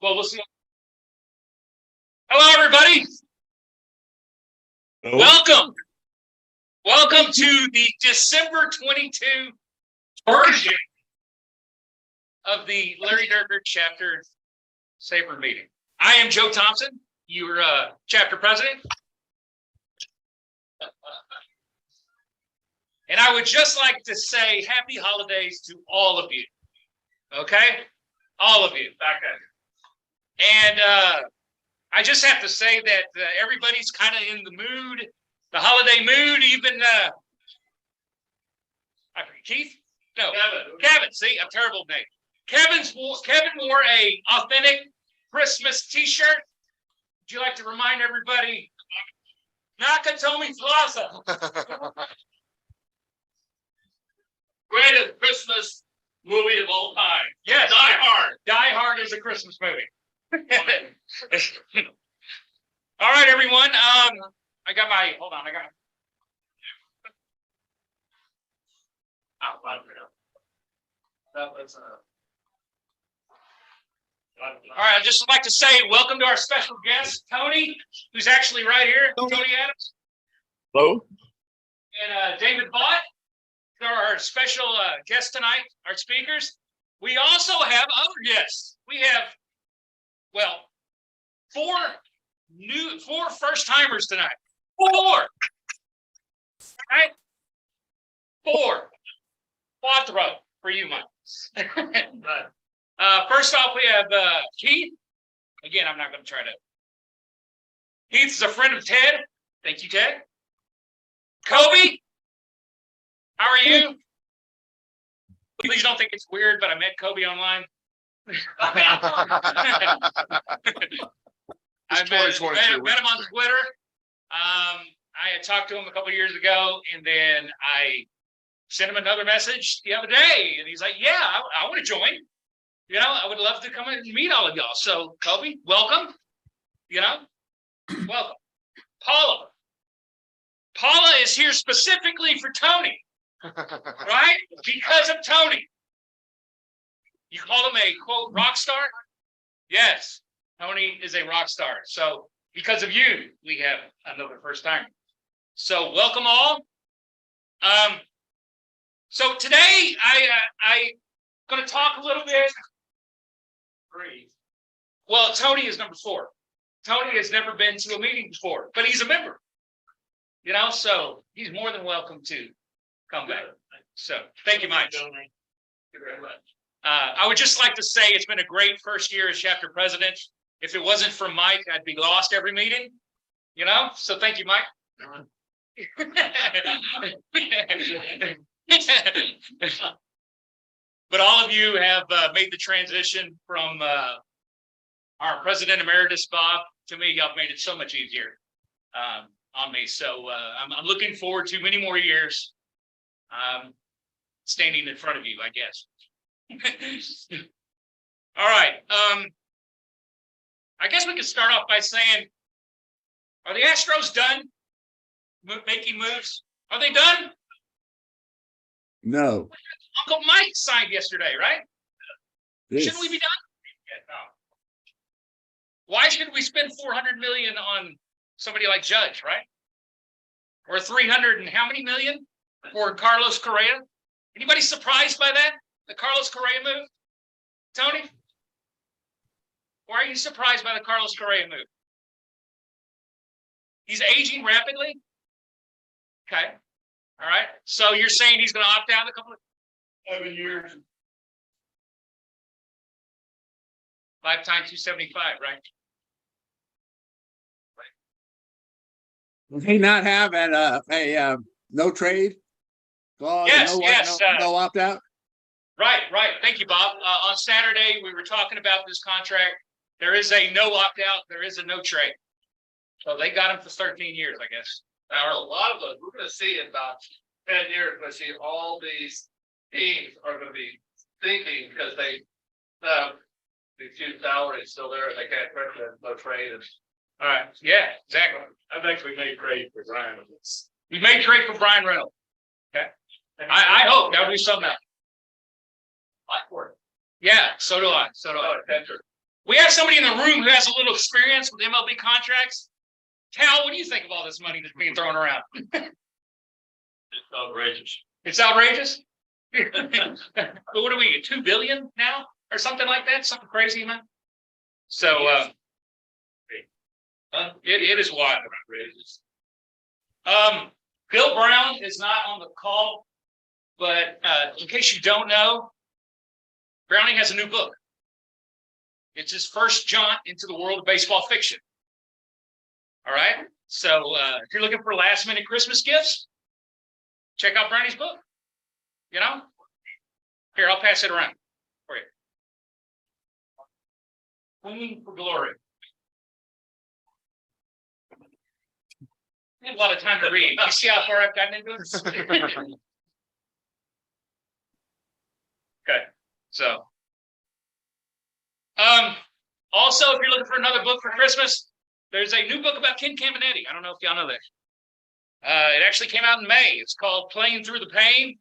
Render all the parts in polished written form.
Well, listen. Hello, everybody. Hello. Welcome to the December 22 version of the Larry Dierker Chapter SABR meeting. I am Joe Thompson, your chapter president. And I would just like to say happy holidays to all of you. Okay? All of you. And I just have to say that everybody's kind of in the mood, the holiday mood, even Keith? No, Kevin. See, I'm terrible name. Kevin wore a authentic Christmas t-shirt. Would you like to remind everybody? Nakatomi Plaza. Greatest Christmas movie of all time. Yes. Die Hard. Die Hard is a Christmas movie. All right, everyone. I got my, hold on, all right, I'd just like to say welcome to our special guest, Tony, who's actually right here. Tony Adams. Hello. And David Vaught. They're our special guests tonight, our speakers. We also have other guests. We have, well, four first-timers tonight. Four. Right? Four. Quattro for you, Mike. First off, we have Keith. Again, I'm not going to try to. Keith is a friend of Ted. Thank you, Ted. Koby. How are you? Please don't think it's weird, but I met Koby online. I met him on Twitter. I had talked to him a couple of years ago, and then I sent him another message the other day, and he's like, "Yeah, I want to join. You know, I would love to come and meet all of y'all." So, Koby, welcome. You know, welcome. Paula is here specifically for Tony. Right? Because of Tony. You call him a, quote, rock star? Yes. Tony is a rock star. So because of you, we have another first time. So welcome all. So today I'm going to talk a little bit. Well, Tony is number 4. Tony has never been to a meeting before, but he's a member. You know, so he's more than welcome to come back. So thank you, Mike. Thank you very much. I would just like to say it's been a great first year as chapter president. If it wasn't for Mike, I'd be lost every meeting. You know, so thank you, Mike. But all of you have made the transition from our president emeritus, Bob, to me. Y'all made it so much easier on me. So I'm looking forward to many more years. Standing in front of you, I guess. All right. I guess we could start off by saying, are the Astros done making moves? Are they done? No. Uncle Mike signed yesterday, right? Yes. Shouldn't we be done? No. Why should we spend $400 million on somebody like Judge, right? Or 300 and how many million for Carlos Correa? Anybody surprised by that? The Carlos Correa move? Tony? Why are you surprised by the Carlos Correa move? He's aging rapidly? Okay. All right. So you're saying he's going to opt out in a couple of 7 years? Lifetime 275, right? Will he not have a no trade clause? Yes. No opt out. Right. Thank you, Bob. On Saturday, we were talking about this contract. There is a no opt out. There is a no trade. So they got him for 13 years, I guess. Now, a lot of those, we're going to see in about 10 years, we're going to see all these teams are going to be thinking because they have the huge salary still there. They can't print no trade. All right. Yeah, exactly. I think we made trade for Brian Reynolds. We made trade for Brian Reynolds. Okay. I hope that would be something else. I work. Yeah, so do I. We have somebody in the room who has a little experience with MLB contracts. Cal, what do you think of all this money that's being thrown around? It's outrageous. It's outrageous. But what do we get? 2 billion now or something like that? Something crazy, man. So it is wild. Bill Brown is not on the call, but in case you don't know, Browning has a new book. It's his first jaunt into the world of baseball fiction. All right. So if you're looking for last minute Christmas gifts, check out Brownie's book. You know, here, I'll pass it around for you. Clinging for Glory. I have a lot of time to read. You see how far I've gotten into this? Okay, so. Also, if you're looking for another book for Christmas, there's a new book about Ken Caminetti. I don't know if y'all know that. It actually came out in May. It's called Playing Through the Pain.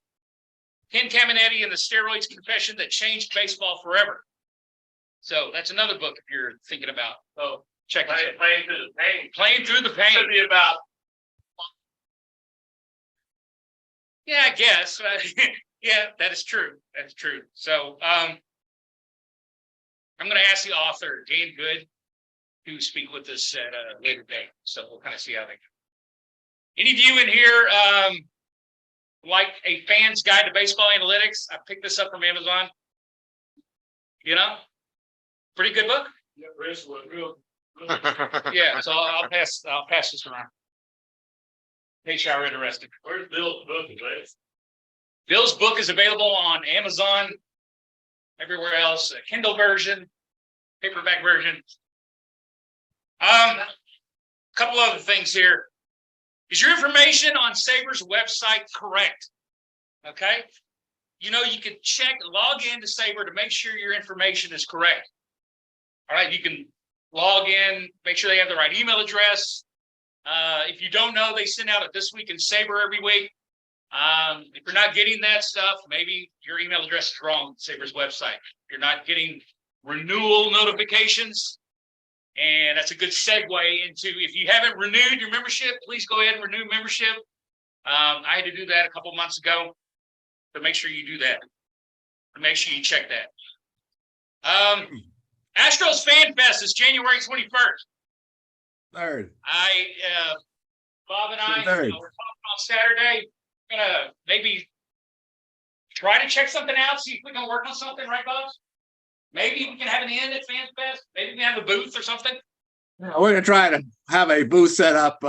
Ken Caminetti and the Steroids Confession That Changed Baseball Forever. So that's another book if you're thinking about. So check it out. Playing through the pain. Playing Through the Pain. Should be about. Yeah, I guess. Yeah, that is true. That's true. So I'm going to ask the author, Dan Good, to speak with us at a later date. So we'll kind of see how they go. Any of you in here like a fan's guide to baseball analytics? I picked this up from Amazon. You know, pretty good book. Yeah, Chris was real. Yeah, so I'll pass this around. In case y'all are interested. Where's Bill's book, Chris? Bill's book is available on Amazon, everywhere else, a Kindle version, paperback version. Couple other things here. Is your information on SABR's website correct? Okay. You know, you can log in to SABR to make sure your information is correct. All right. You can log in, make sure they have the right email address. If you don't know, they send out a This Week in SABR every week. If you're not getting that stuff, maybe your email address is wrong on SABR's website. If you're not getting renewal notifications, and that's a good segue into, if you haven't renewed your membership, please go ahead and renew membership. I had to do that a couple months ago. So make sure you do that. Make sure you check that. Astros Fan Fest is January 21st. Third. Bob and I, Third. we're talking on Saturday. We're gonna maybe try to check something out, see if we can work on something, right, Bob? Maybe we can have an end at Fan Fest. Maybe we can have a booth or something. Yeah, we're gonna try to have a booth set up.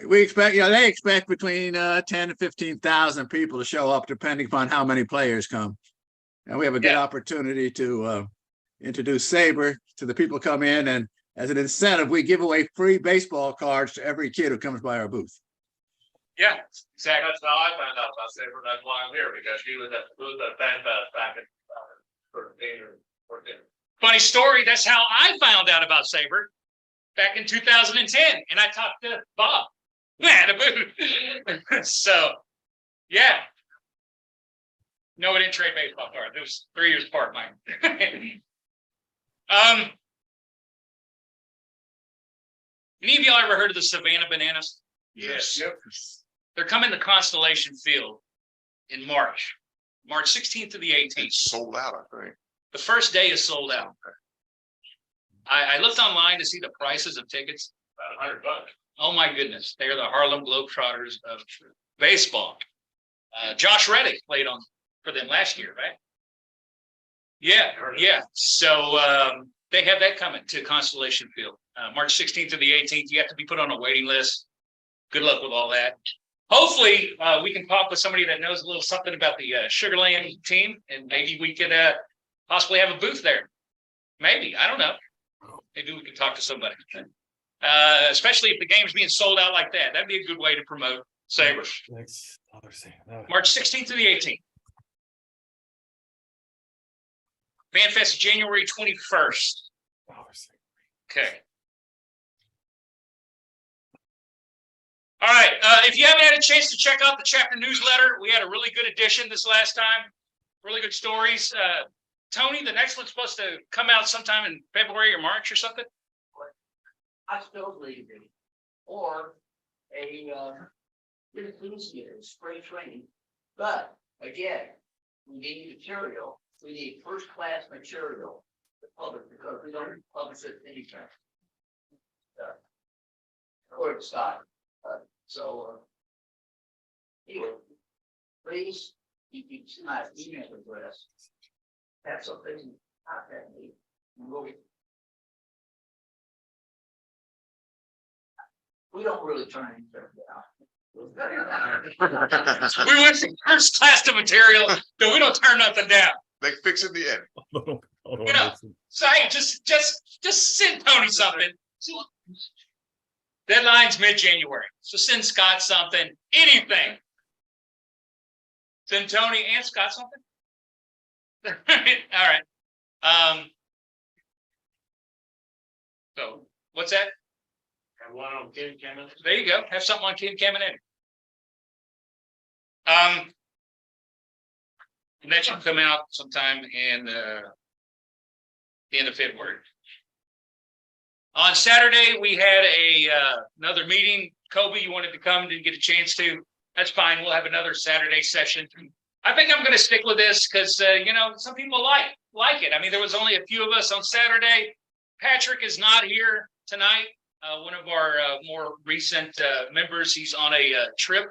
We expect, they expect between 10 and 15,000 people to show up, depending upon how many players come. And we have a good opportunity to introduce SABR to the people who come in, and as an incentive, we give away free baseball cards to every kid who comes by our booth. Yeah, exactly. That's how I found out about Saber. That's why I'm here, because she was at the booth at Fan Fest back in 13 or 14. Funny story. That's how I found out about SABR back in 2010, and I talked to Bob at a booth. So, yeah. No, I didn't trade baseball cards. It was 3 years apart, mine. Any of y'all ever heard of the Savannah Bananas? Yes. Yep. They're coming to Constellation Field in March 16th to the 18th. It's sold out, I think. The first day is sold out. I looked online to see the prices of tickets. About $100. Oh my goodness. They're the Harlem Globetrotters of baseball. Josh Reddick played for them last year, right? Yeah. So they have that coming to Constellation Field. March 16th to the 18th. You have to be put on a waiting list. Good luck with all that. Hopefully, we can talk with somebody that knows a little something about the Sugarland team, and maybe we could possibly have a booth there. Maybe. I don't know. Maybe we could talk to somebody. Especially if the game's being sold out like that. That'd be a good way to promote SABR. March 16th to the 18th. FanFest January 21st. Okay. All right. If you haven't had a chance to check out the chapter newsletter, we had a really good edition this last time. really good stories. Tony, the next one's supposed to come out sometime in February or March or something. I still believe it. Or a enthusiast spray training. But again, we need material. We need first class material to publish because we don't publish it anytime. Or it's not. Anyway, please, you can see my email address. Have something contact me. We don't really turn anything down. We went from first class to material, but we don't turn nothing down. They fix it in the end. Hold on, You know, listen. so hey, just send Tony something. Deadline's mid-January, so send Scott something, anything. Send Tony and Scott something. All right. So what's that? And one on Ken Cameron. There you go. Have something on Ken Caminiti. And that should come out sometime in the end of February. On Saturday, we had another meeting. Koby, you wanted to come, didn't get a chance to. That's fine. We'll have another Saturday session. I think I'm going to stick with this because, some people like it. I mean, there was only a few of us on Saturday. Patrick is not here tonight. One of our more recent members, he's on a trip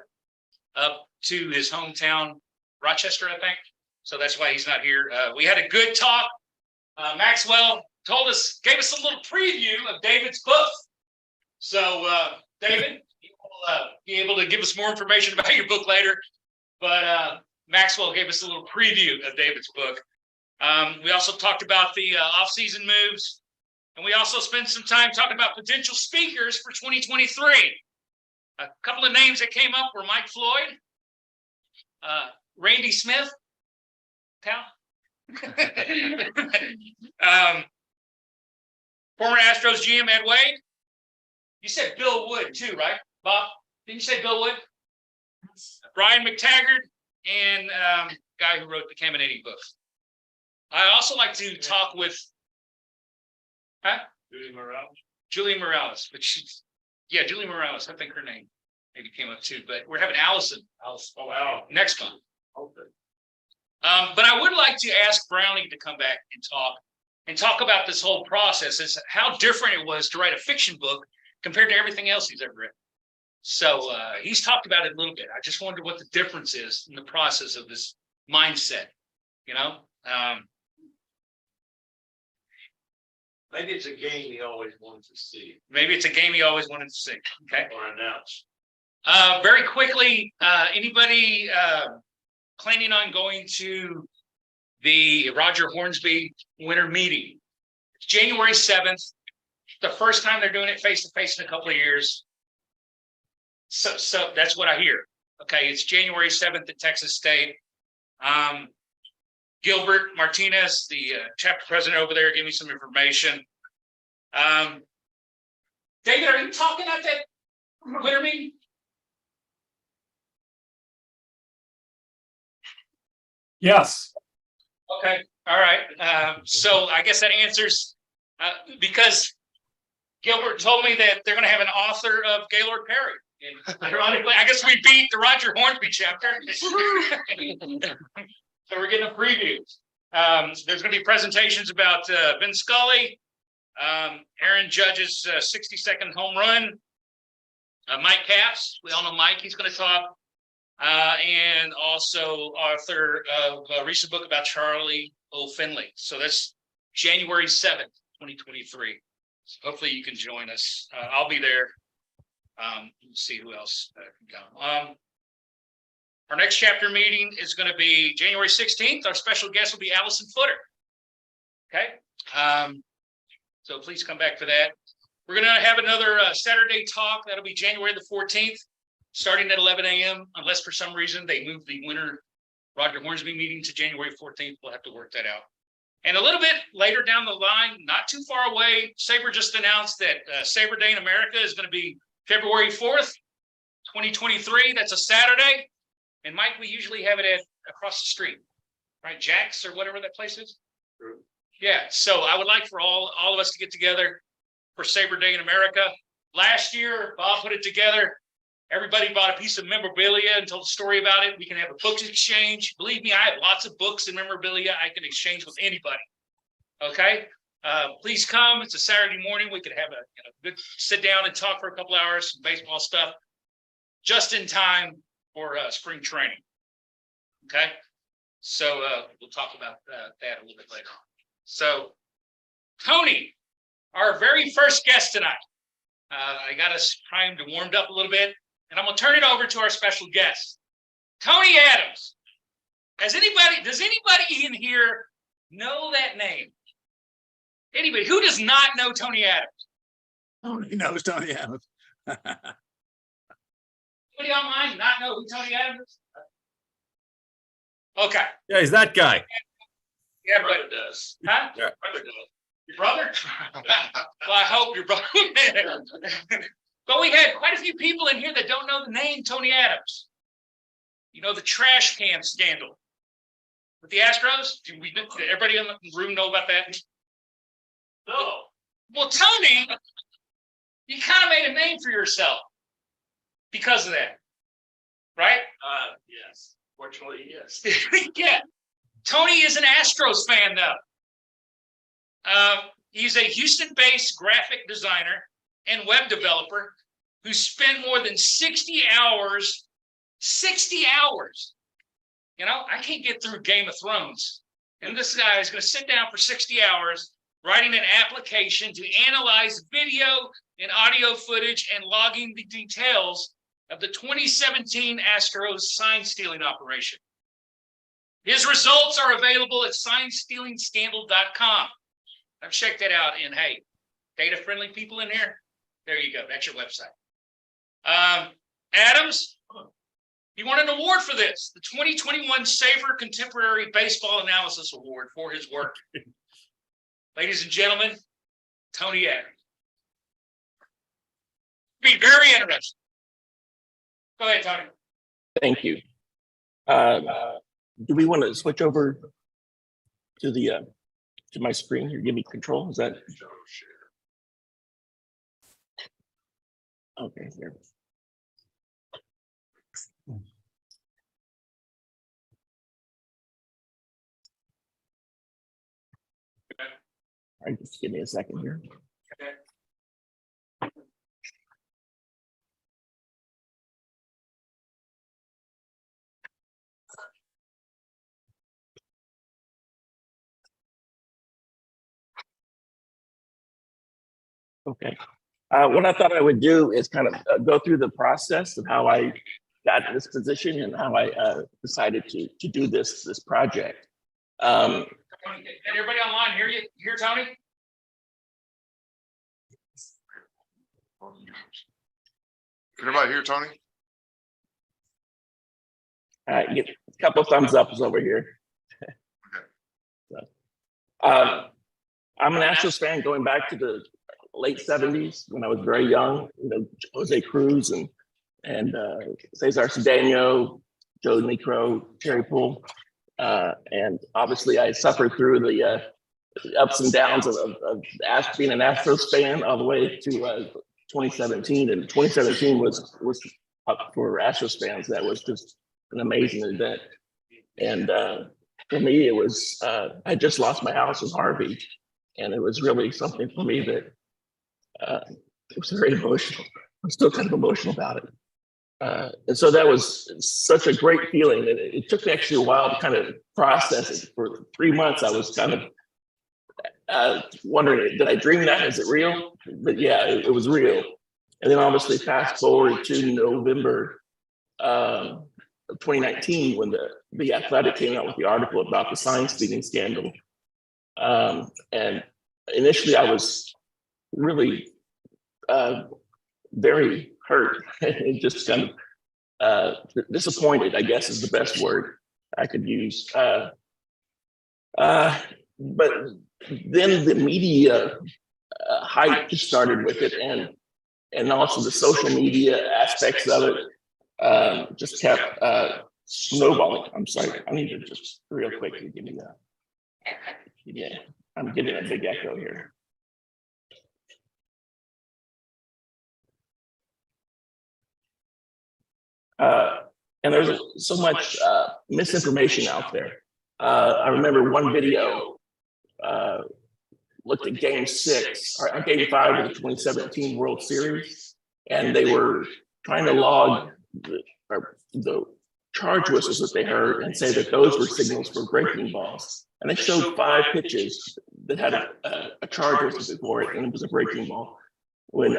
up to his hometown, Rochester, I think. So that's why he's not here. We had a good talk. Maxwell gave us a little preview of David's book. So, David, you will be able to give us more information about your book later. But Maxwell gave us a little preview of David's book. We also talked about the off-season moves. And we also spent some time talking about potential speakers for 2023. A couple of names that came up were Mike Floyd, Randy Smith, former Astros GM Ed Wade. You said Bill Wood too, right, Bob? Didn't you say Bill Wood? Brian McTaggart and guy who wrote the Caminiti book. I also like to talk with Julie Morales, but Julie Morales, I think her name maybe came up too, but we're having Alyson next month. Okay. But I would like to ask Brownie to come back and talk about this whole process. It's how different it was to write a fiction book compared to everything else he's ever written. So he's talked about it a little bit. I just wonder what the difference is in the process of this mindset, Maybe it's a game he always wanted to see Maybe it's a game he always wanted to see. Okay. or announce. Very quickly, anybody planning on going to the Rogers Hornsby winter meeting? It's January 7th. The first time they're doing it face-to-face in a couple of years. So that's what I hear. Okay, it's January 7th at Texas State. Gilbert Martinez, the chapter president over there, gave me some information. David, are you talking at that winter meeting? Yes. Okay, all right. So I guess that answers because Gilbert told me that they're going to have an author of Gaylord Perry. And ironically, I guess we beat the Rogers Hornsby chapter. So we're getting a preview. There's going to be presentations about Vin Scully, Aaron Judge's 60-second home run, Mike Capps. We all know Mike. He's going to talk. And also author of a recent book about Charlie O. Finley. So that's January 7th, 2023. So hopefully you can join us. I'll be there. Let's see who else can come. Our next chapter meeting is going to be January 16th. Our special guest will be Alyson Footer. Okay. So please come back for that. We're going to have another Saturday talk. That'll be January the 14th, starting at 11 a.m. Unless for some reason they move the winter Rogers Hornsby meeting to January 14th. We'll have to work that out. And a little bit later down the line, not too far away, SABR just announced that SABR Day in America is going to be February 4th, 2023. That's a Saturday. And Mike, we usually have it across the street, right? Jack's or whatever that place is. Yeah, so I would like for all of us to get together for SABR Day in America. Last year, Bob put it together. Everybody bought a piece of memorabilia and told a story about it. We can have a book exchange. Believe me, I have lots of books and memorabilia I can exchange with anybody. Okay, please come. It's a Saturday morning. We could have a good sit down and talk for a couple hours, some baseball stuff, just in time for spring training. Okay, so we'll talk about that a little bit later on. So, Tony, our very first guest tonight. I got us primed and warmed up a little bit, and I'm going to turn it over to our special guest, Tony Adams. Does anybody in here know that name? Anybody who does not know Tony Adams? Tony knows Tony Adams. Anybody online not know who Tony Adams is? Okay. Yeah, he's that guy. Yeah, Brother but does. huh? Yeah. Brother does. Your brother? Well, I hope your brother. But we had quite a few people in here that don't know the name Tony Adams. You know, the trash can scandal with the Astros? Did everybody in the room know about that? No. Well, Tony, you kind of made a name for yourself because of that, right? Yes. Fortunately, yes. Yeah. Tony is an Astros fan, though. He's a Houston-based graphic designer and web developer who spent more than 60 hours. 60 hours. You know, I can't get through Game of Thrones. And this guy is going to sit down for 60 hours writing an application to analyze video and audio footage and logging the details of the 2017 Astros sign stealing operation. His results are available at signstealingscandal.com. I've checked that out, and hey, data-friendly people in here, there you go. That's your website. Adams, he won an award for this, the 2021 SABR Contemporary Baseball Analysis Award for his work. Ladies and gentlemen, Tony Adams. Be very interesting. Go ahead, Tony. Thank you. Do we want to switch over to the to my screen here? Give me control. Is that okay? Here. All right, just give me a second here. Okay. What I thought I would do is kind of go through the process of how I got to this position and how I decided to do this project. Can everybody online hear Tony? Can everybody hear Tony? Get a couple of thumbs ups over here. So, I'm an Astros fan going back to the late 70s when I was very young. You know, Jose Cruz and Cesar Cedeno, Joe Thompson, Terry Poole, and obviously I suffered through the ups and downs of being an Astros fan all the way to 2017. And 2017 was for Astros fans. That was just an amazing event. And for me, it was I just lost my house in Harvey, and it was really something for me that it was very emotional. I'm still kind of emotional about it. And so that was such a great feeling. And it took me actually a while to kind of process it. For 3 months, I was kind of wondering, did I dream that? Is it real? But yeah, it was real. And then obviously fast forward to November of 2019 when the Athletic came out with the article about the sign stealing scandal. And initially I was really very hurt and just kind of disappointed, I guess is the best word I could use. But then the media hype just started with it, and also the social media aspects of it just kept snowballing. I'm sorry, I need to just real quickly give me that. Yeah, I'm getting a big echo here. And there's so much misinformation out there. I remember one video looked at Game 6 or Game 5 of the 2017 World Series, and they were trying to log the charge whistles that they heard and say that those were signals for breaking balls. And they showed 5 pitches that had a charge whistle before it, and it was a breaking ball. When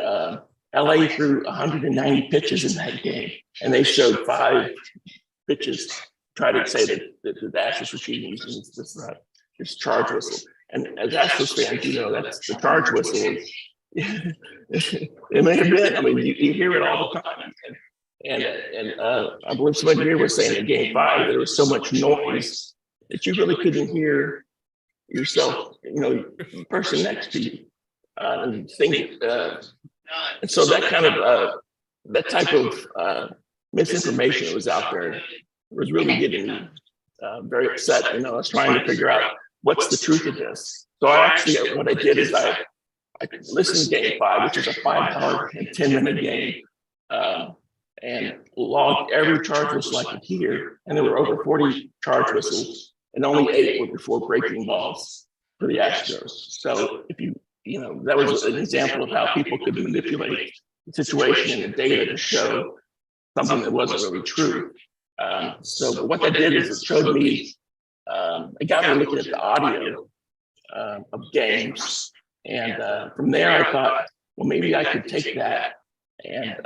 LA threw 190 pitches in that game, and they showed 5 pitches, try to say that the Astros were cheating using this charge whistle. And as Astros fans, you know that's the charge whistle. It may have been. I mean, you hear it all the time. And I believe somebody here was saying in Game 5 there was so much noise that you really couldn't hear yourself, you know, the person next to you, and think. And so that kind of that type of misinformation that was out there was really getting me very upset. You know, I was trying to figure out what's the truth of this. So I actually, what I did is I listened to Game 5, which is a 5-hour and 10-minute game, and logged every charge whistle I could hear. And there were over 40 charge whistles, and only 8 were before breaking balls for the Astros. So if you know, that was an example of how people could manipulate the situation and the data to show something that wasn't really true. So what that did is it showed me, it got me looking at the audio of games. And from there, I thought, well, maybe I could take that and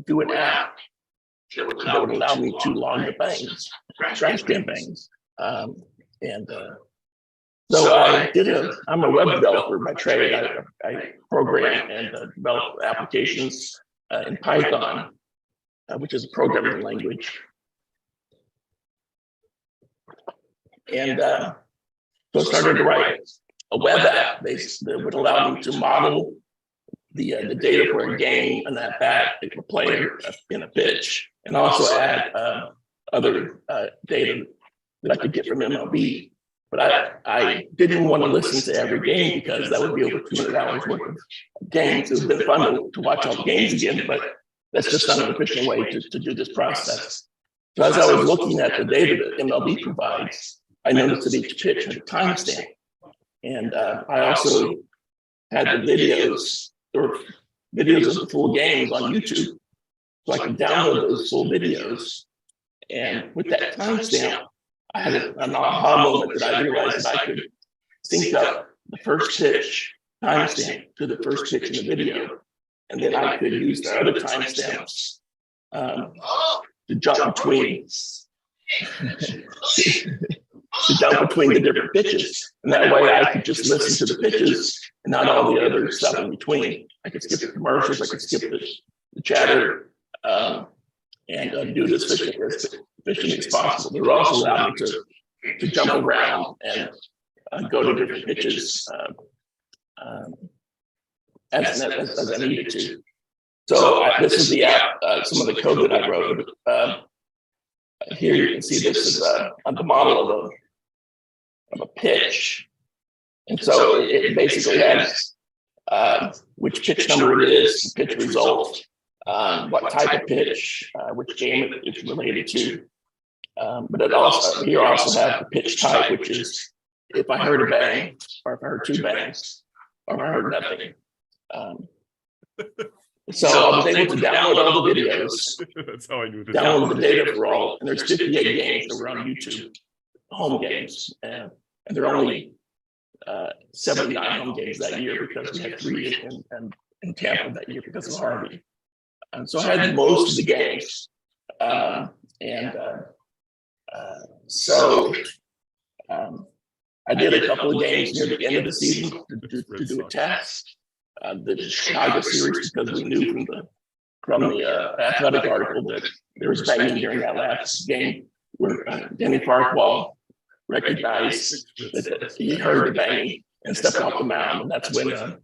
do an app that would allow me to log the bangs, trash can bangs. So I I'm a web developer by trade. I program and develop applications in Python, which is a programming language. And so I started to write a web app that would allow me to model the data for a game and that bat, a player in a pitch, and also add other data that I could get from MLB. But I didn't want to listen to every game because that would be over 200 hours worth of games. It would have been fun to watch all the games again, but that's just not an efficient way to do this process. So as I was looking at the data that MLB provides, I noticed that each pitch had a timestamp. And I also had the videos of the full games on YouTube. So I could download those full videos. And with that timestamp, I had an aha moment that I realized that I could sync up the first pitch timestamp to the first pitch in the video. And then I could use the other timestamps to jump between the different pitches. And that way I could just listen to the pitches and not all the other stuff in between. I could skip the commercials, I could skip the chatter, and do this efficiently as possible. They were also allowed me to jump around and go to different pitches as I needed to. So this is the app, some of the code that I wrote. Here you can see this is the model of a pitch. And so it basically has which pitch number it is, pitch result, what type of pitch, which game it's related to. But it also have the pitch type, which is if I heard a bang, or if I heard 2 bangs, or if I heard nothing. So I was able to download all the videos, That's how I knew this. download the data for all, and there's 58 games that were on YouTube, home games, and there are only 79 home games that year because we had 3 in Tampa that year because of Harvey. And so I had most of the games, so I did a couple of games near the end of the season to do a test. The Chicago series, because we knew from the athletic article that there was banging during that last game where Danny Farquhar recognized that he heard the banging and stepped off the mound, and that's when the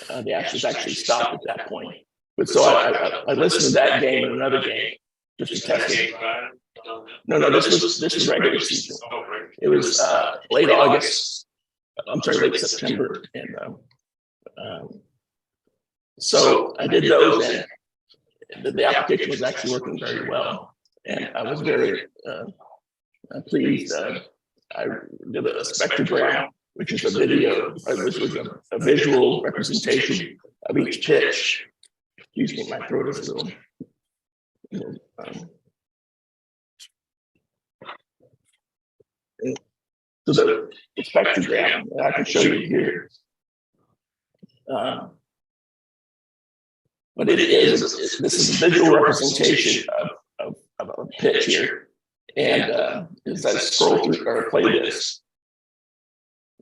Astros actually stopped at that point. But so I listened to that game and another game just to test it. No, this was regular season. It was late August. I'm sorry, late September, and so I did those, and the application was actually working very well, and I was very pleased. I did a spectrogram, which is a video, which was a visual representation of each pitch. Excuse me, my throat is a little. So the spectrogram I can show you here. What it is this is a visual representation of a pitch here. And as I scroll through or play this,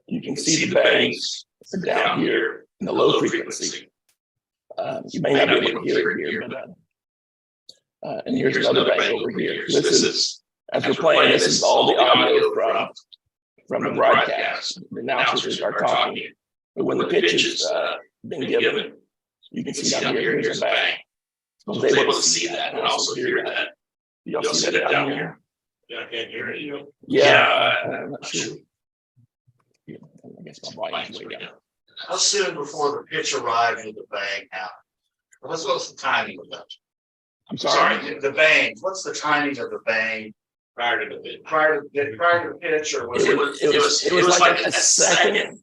you can see the bangs down here in the low frequency. You may not be able to hear it here, but and here's another bang over here. So this is, as we're playing, this is all the audio from the broadcast. The announcers are talking, but when the pitch has been given, you can see down here, here's a bang. So I was able to see that and also hear that. Y'all see that down here? Yeah, I can't hear you. Yeah, I'm not sure. Yeah, I guess my volume's way down. How soon before the pitch arrived did the bang happen? What's the timing of that? I'm sorry. The bang. What's the timing of the bang Prior to the bid. prior to the pitch, or was It was like a second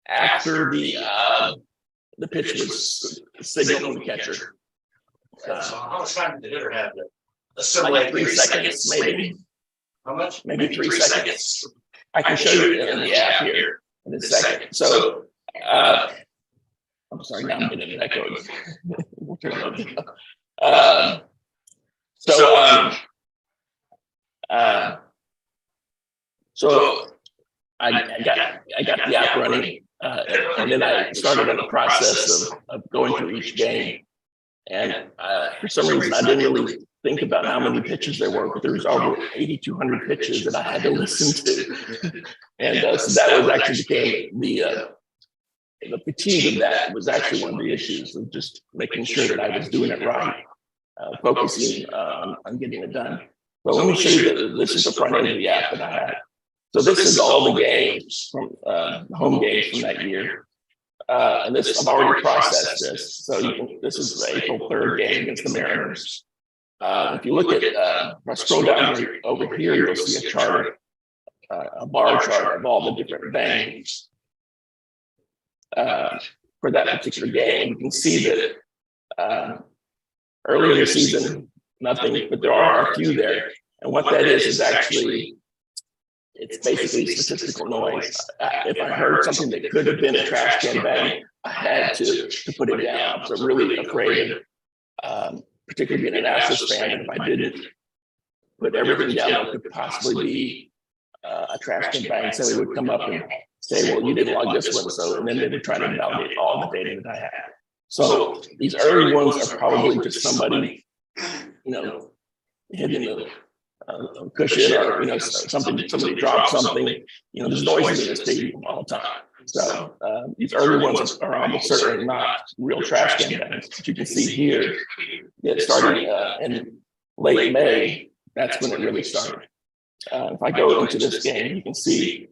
after the pitch was signaled from the catcher. So how much time did the hitter have to Like assimilate? 3 seconds, maybe. How much? Maybe 3 seconds. I can show you in the app here in a second. So, I'm sorry, now I'm getting an echo. We'll turn it up. So I got the app running, and then I started on the process of going through each game. And for some reason, I didn't really think about how many pitches there were, but there was over 8,200 pitches that I had to listen to. And so that was actually became the fatigue of that was actually one of the issues of just making sure that I was doing it right, focusing on getting it done. So let me show you that this is the front end of the app that I had. So this is all the games from home games from that year. And this, I've already processed this. So you can, this is the April 3rd game against the Mariners. If you look at, if I scroll down here, over here, you'll see a chart, a bar chart of all the different bangs for that particular game. You can see that earlier this season, nothing, but there are a few there. And what that is actually, it's basically statistical noise. If I heard something that could have been a trash can bang, I had to put it down. So I'm really afraid of, particularly being an Astros fan, if I didn't put everything down that could possibly be a trash can bang, so they would come up and say, well, you didn't log this one. So, and then they would try to validate all the data that I had. So these early ones are probably just somebody, hitting the cushion, or somebody dropped something. There's noises in the stadium all the time. So these early ones are almost certainly not real trash can bangs. But you can see here, it started in late May. That's when it really started. If I go into this game, you can see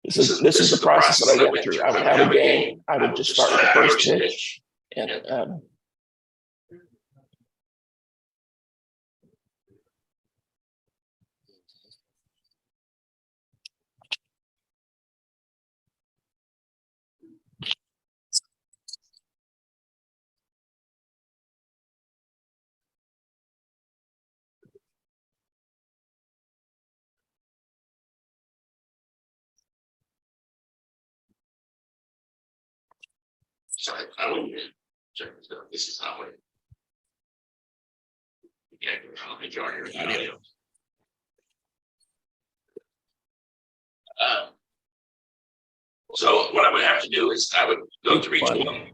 this is the process that I went through. I would have a game. I would just start with the first pitch, and Sorry, I wouldn't check this out. This is how it. Yeah, I'll enjoy your audio. So what I would have to do is I would go through each one.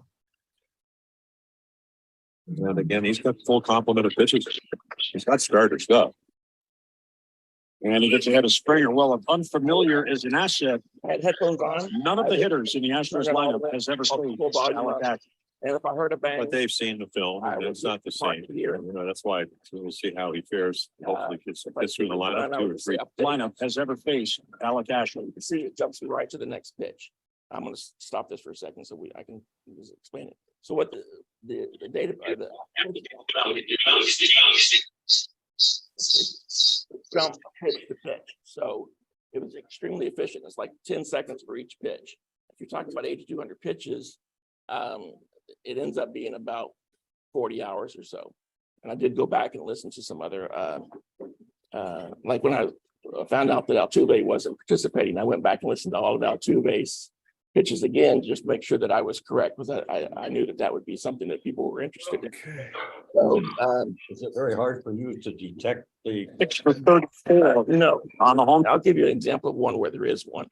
And again, he's got full complement of pitches. He's got starter stuff. And he gets ahead of Springer. Well, if unfamiliar is an asset, I had headphones on. none of the hitters in the Astros lineup has ever played Alec Atkins. And if I heard a bang, But they've seen the film, I and would it's not the depart same. here. You know, that's why we'll see how he fares. Hopefully gets if I through the see lineup. one, I 2 or would say 3 update. lineup has ever faced Alec Ashley. You can see it jumps me right to the next pitch. I'm gonna stop this for a second so I can just explain it. So what the data, jump pitch to pitch. So it was extremely efficient. It's like 10 seconds for each pitch. If you're talking about 8,200 pitches, it ends up being about 40 hours or so. And I did go back and listen to some other, like when I found out that Altuve wasn't participating, I went back and listened to all of Altuve's pitches again, just to make sure that I was correct, because I knew that would be something that people were interested in. So, Is it very hard for you to detect the? no, On the home. I'll give you an example of one where there is one.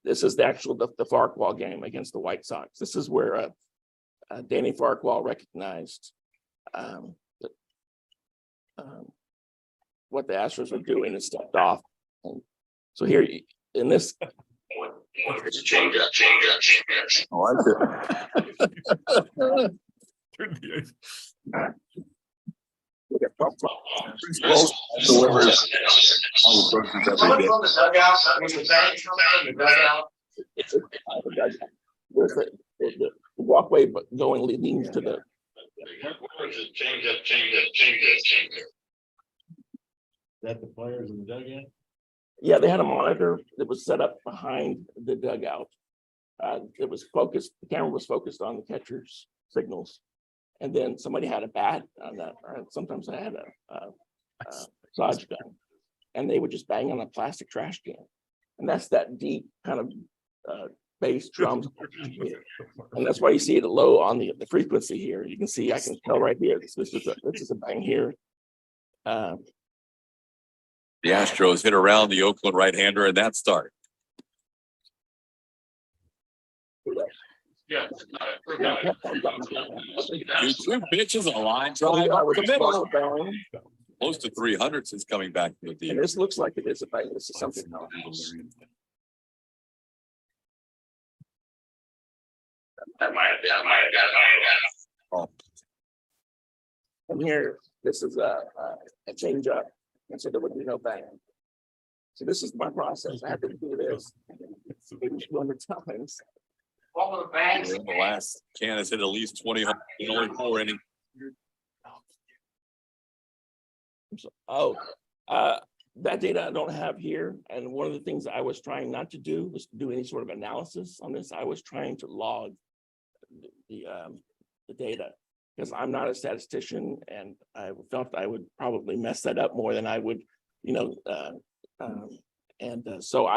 This is the actual the Farquhar game against the White Sox. This is where Danny Farquhar recognized what the Astros were doing and stepped off. And so here in this. Change up. Oh, I did. Delivers all the groceries every day. From the dugout, was the bank from the dugout? There's the walkway going leading to the. Change up. That the players in the dugout? Yeah, they had a monitor that was set up behind the dugout. It was focused, the camera was focused on the catcher's signals. And then somebody had a bat on that, or sometimes they had a Dodge gun. And they would just bang on a plastic trash can. And that's that deep kind of bass drums. And that's why you see it low on the frequency here. You can see, I can tell right here, this is a bang here. The Astros hit around the Oakland right-hander in that start. Yeah. 2 pitches, a line drive up the middle. Close to 300 since coming back to the And team. this looks like it is a bang. This is something else. And here, this is a change up. And so there would be no bang. So this is my process. I have to do this 200 times. What were the banks? The last can has hit at least 20 in only 4 innings. That data I don't have here. And one of the things I was trying not to do was to do any sort of analysis on this. I was trying to log the data because I'm not a statistician, and I felt I would probably mess that up more than I would, so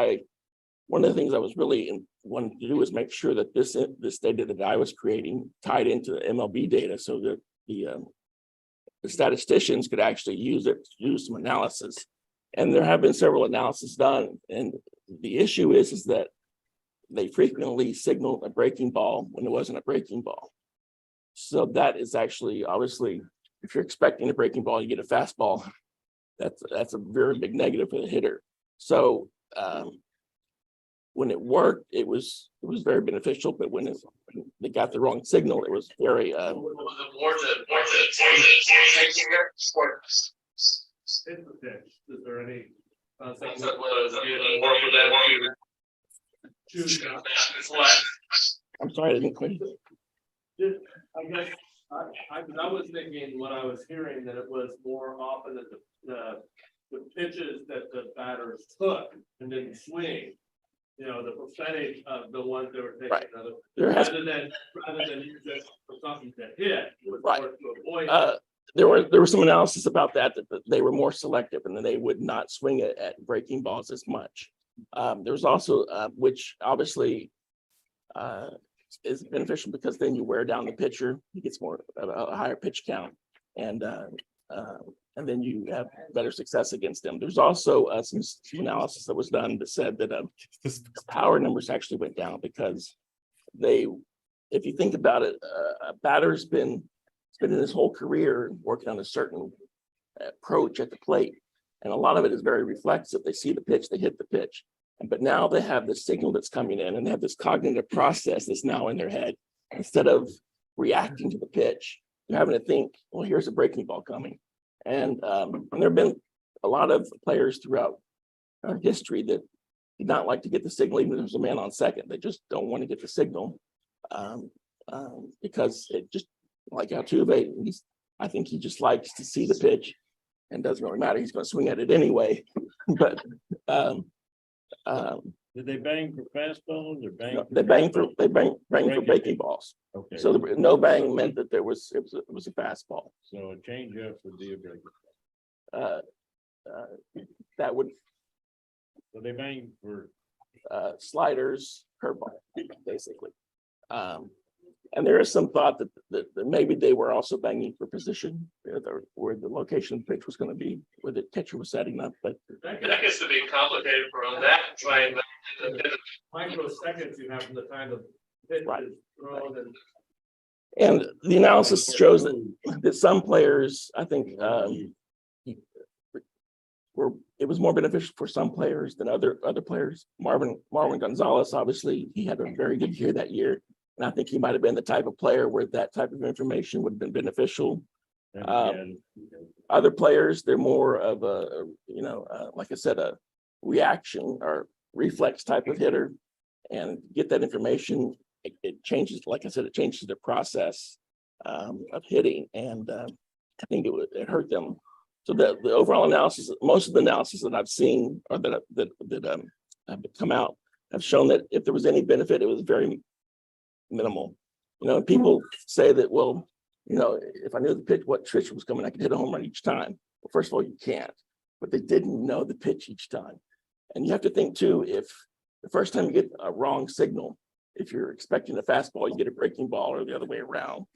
one of the things I was really wanting to do is make sure that this data that I was creating tied into the MLB data, so that the statisticians could actually use it to do some analysis. And there have been several analyses done, and the issue is that they frequently signal a breaking ball when it wasn't a breaking ball. So that is actually, obviously, if you're expecting a breaking ball, you get a fastball. That's a very big negative for the hitter. So when it worked, it was very beneficial. But when they got the wrong signal, it was very. Is there any? I'm sorry, I didn't quite. I guess I was thinking when I was hearing that it was more often that the pitches that the batters took and didn't swing, the percentage of the ones that were taking, Right. rather than just for something to hit, it was Right. more to avoid. There was some analysis about that they were more selective and then they would not swing it at breaking balls as much. There was also which obviously is beneficial because then you wear down the pitcher, he gets more a higher pitch count, and then you have better success against them. There's also some analysis that was done that said that power numbers actually went down because if you think about it, a batter's been spending his whole career working on a certain approach at the plate. And a lot of it is very reflexive. They see the pitch, they hit the pitch. But now they have this signal that's coming in, and they have this cognitive process that's now in their head. Instead of reacting to the pitch, they're having to think, well, here's a breaking ball coming. And there have been a lot of players throughout history that did not like to get the signal, even if there's a man on second. They just don't want to get the signal because it just, like Altuve, I think he just likes to see the pitch and doesn't really matter. He's going to swing at it anyway. But did they bang for fastballs or bang? no, they bang for breaking balls. Okay. So no bang meant that it was a fastball. So a changeup would be a breaking. That would So they bang for. sliders, curveball, basically. And there is some thought that maybe they were also banging for position, where the location of the pitch was going to be, where the catcher was setting up. But That gets to be complicated for that, trying microseconds you have from the time of pitch Right. is thrown and the analysis shows that some players, I think, it was more beneficial for some players than other players. Marvin Gonzalez, obviously, he had a very good year that year. And I think he might have been the type of player where that type of information would have been beneficial. Other players, they're more of a, like I said, a reaction or reflex type of hitter, and get that information. It changes, like I said, it changes the process of hitting, and I think it hurt them. So the overall analysis, most of the analysis that I've seen or that have come out have shown that if there was any benefit, it was very minimal. People say that, well, if I knew the pitch, what pitch was coming, I could hit a home run each time. Well, first of all, you can't, but they didn't know the pitch each time. And you have to think too, if the first time you get a wrong signal, if you're expecting a fastball, you get a breaking ball, or the other way around.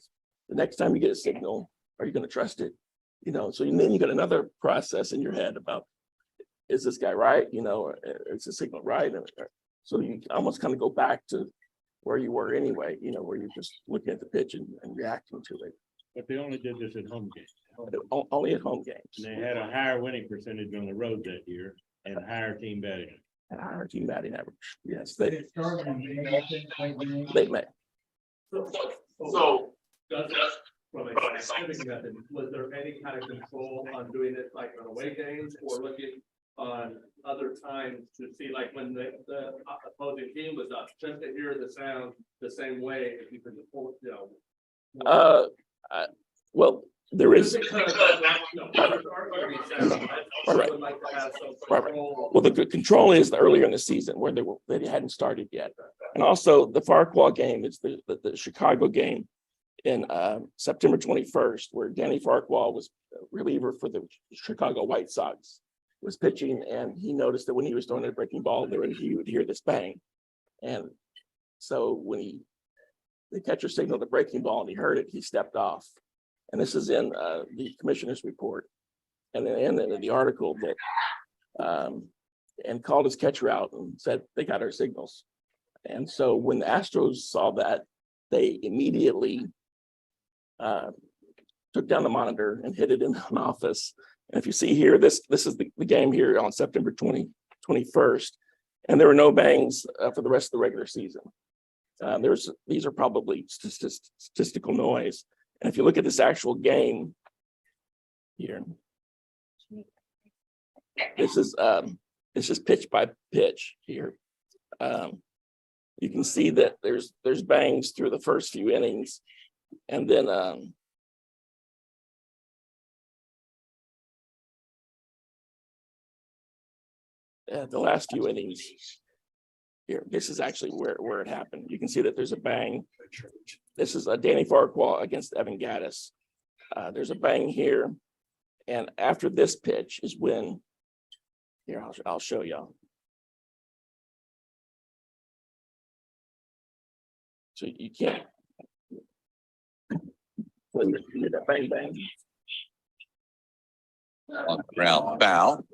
The next time you get a signal, are you going to trust it? So then you got another process in your head about, is this guy right? Or is the signal right? So you almost kind of go back to where you were anyway, where you're just looking at the pitch and reacting to it. But they only did this at home games. Only at home games. And they had a higher winning percentage on the road that year and higher team batting. And a higher team batting average. Yes, They they started in May, I think, may. So, from a specific method, was there any kind of control on doing it like on away games or looking on other times to see, like when the opposing team was up, just to hear the sound the same way if you could, Well, there is. Right. Well, the control is earlier in the season where they hadn't started yet, and also the Farquhar game is the Chicago game in September 21st, where Danny Farquhar was a reliever for the Chicago White Sox, was pitching, and he noticed that when he was throwing a breaking ball, he would hear this bang, and so when the catcher signaled the breaking ball and he heard it, he stepped off. And this is in the commissioner's report, and then in the article that and called his catcher out and said they got our signals. And so when the Astros saw that, they immediately took down the monitor and hid it in an office. And if you see here, this is the game here on September 21st, and there were no bangs for the rest of the regular season. These are probably statistical noise. And if you look at this actual game here, this is pitch by pitch here. You can see that there's bangs through the first few innings, and then the last few innings here. This is actually where it happened. You can see that there's a bang. This is Danny Farquhar against Evan Gattis. There's a bang here, and after this pitch is when. Here, I'll show y'all. So you can't. That bang bang. On the ground, foul.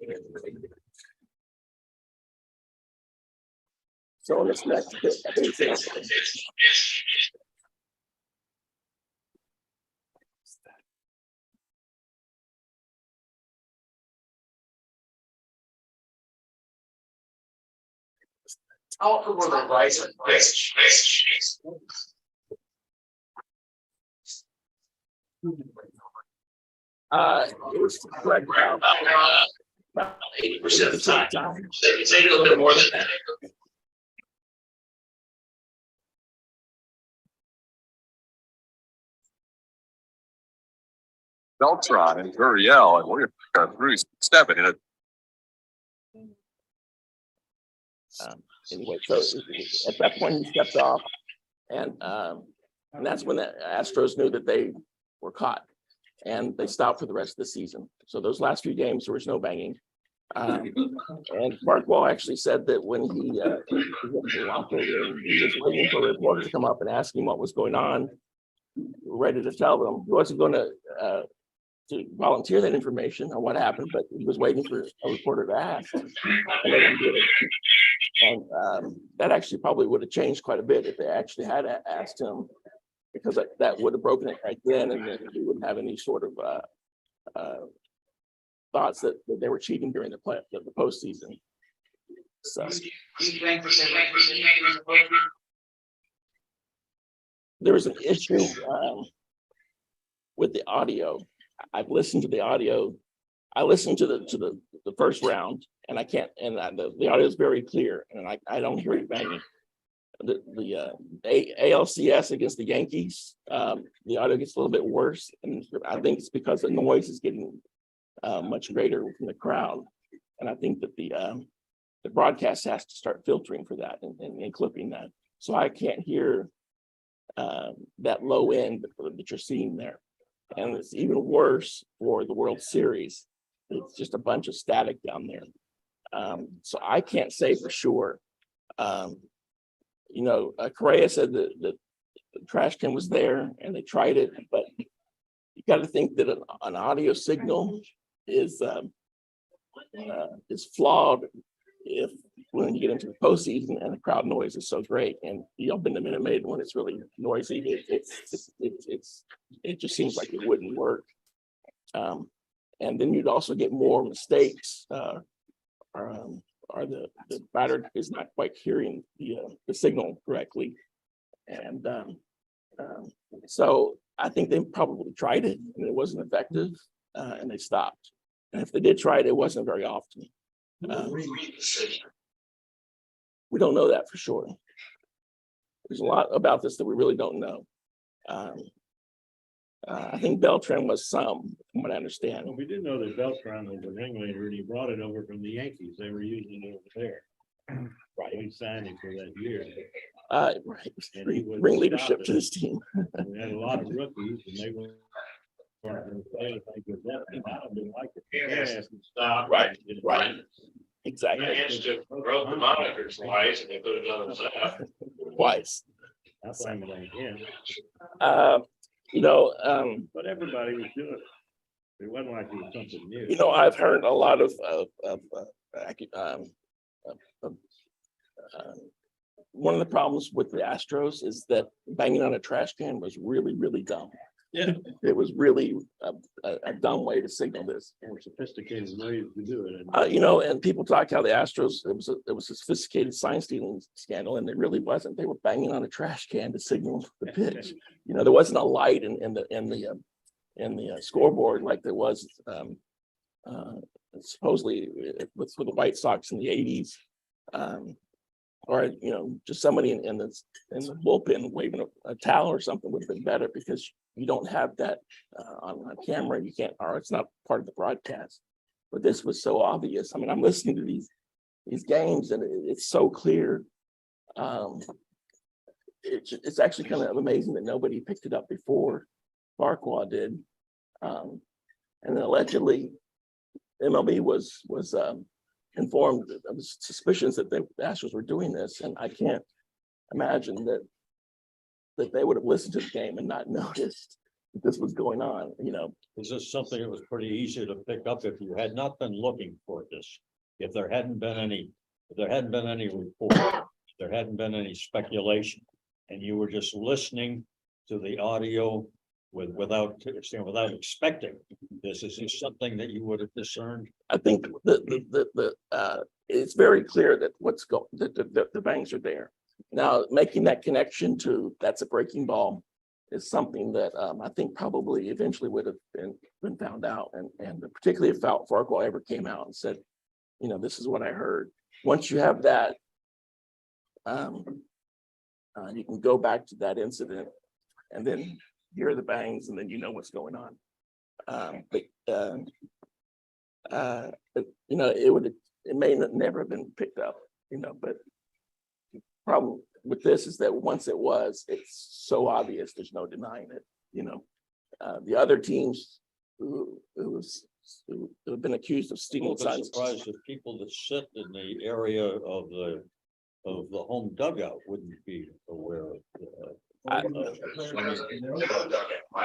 So on this next pitch, I think it's How often were the rice and fish? It was correct about 80% of the time. It's a little bit more than that. Beltron and Guriel, and we're through 7 in a Anyway, so at that point he stepped off, and that's when the Astros knew that they were caught, and they stopped for the rest of the season. So those last few games there was no banging. And Mark Wall actually said that when he was waiting for a reporter to come up and ask him what was going on, ready to tell them. He wasn't going to volunteer that information on what happened, but he was waiting for a reporter to ask. And they didn't do it. And that actually probably would have changed quite a bit if they actually had asked him, because that would have broken it right then, and then he wouldn't have any sort of thoughts that they were cheating during the postseason. So there was an issue with the audio. I've listened to the audio. I listened to the first round, and I can't. And the audio is very clear, and I don't hear it banging. The ALCS against the Yankees, the audio gets a little bit worse, and I think it's because the noise is getting much greater from the crowd, and I think that the broadcast has to start filtering for that and clipping that, so I can't hear that low end that you're seeing there. And it's even worse for the World Series. It's just a bunch of static down there. So I can't say for sure. Correa said that the trash can was there and they tried it, but you got to think that an audio signal is flawed if when you get into the postseason and the crowd noise is so great, and you've been to Minute Maid when it's really noisy, it just seems like it wouldn't work. And then you'd also get more mistakes, or the batter is not quite hearing the signal correctly, and so I think they probably tried it and it wasn't effective, and they stopped. And if they did try it, it wasn't very often. We don't know that for sure. There's a lot about this that we really don't know. I think Beltran was some, from what I understand. Well, we did know that Beltran was a ringleader, and he brought it over from the Yankees. They were using it over there. Right. He signed it for that year. Right. Bring leadership to this team. We had a lot of rookies, and they were. Right. Exactly. They broke the monitors twice and they put it on themselves. Twice. I blame it on him. But everybody was doing it. It wasn't like it was something new. I've heard a lot of one of the problems with the Astros is that banging on a trash can was really, really dumb. Yeah. It was really a dumb way to signal this. More sophisticated ways to do it. And people talk how the Astros, it was a sophisticated sign stealing scandal, and it really wasn't. They were banging on a trash can to signal the pitch. There wasn't a light in the scoreboard like there was supposedly with the White Sox in the 80s. Or just somebody in the bullpen waving a towel or something would have been better, because you don't have that on camera. You can't, or it's not part of the broadcast. But this was so obvious. I mean, I'm listening to these games, and it's so clear. It's actually kind of amazing that nobody picked it up before Farquhar did. And then allegedly, MLB was informed of suspicions that the Astros were doing this, and I can't imagine that they would have listened to the game and not noticed that this was going on. Is this something that was pretty easy to pick up if you had not been looking for this? If there hadn't been any report, there hadn't been any speculation, and you were just listening to the audio without expecting this? Is this something that you would have discerned? I think it's very clear that the bangs are there. Now, making that connection to that's a breaking ball is something that I think probably eventually would have been found out. And particularly if Farquhar ever came out and said, you know, this is what I heard. Once you have that, you can go back to that incident and then hear the bangs and then you know what's going on. You know, it may never have been picked up, you know, but the problem with this is that once it's so obvious, there's no denying it, you know. The other teams who have been accused of stealing signs. Surprised that people that sit in the area of the home dugout wouldn't be aware of. I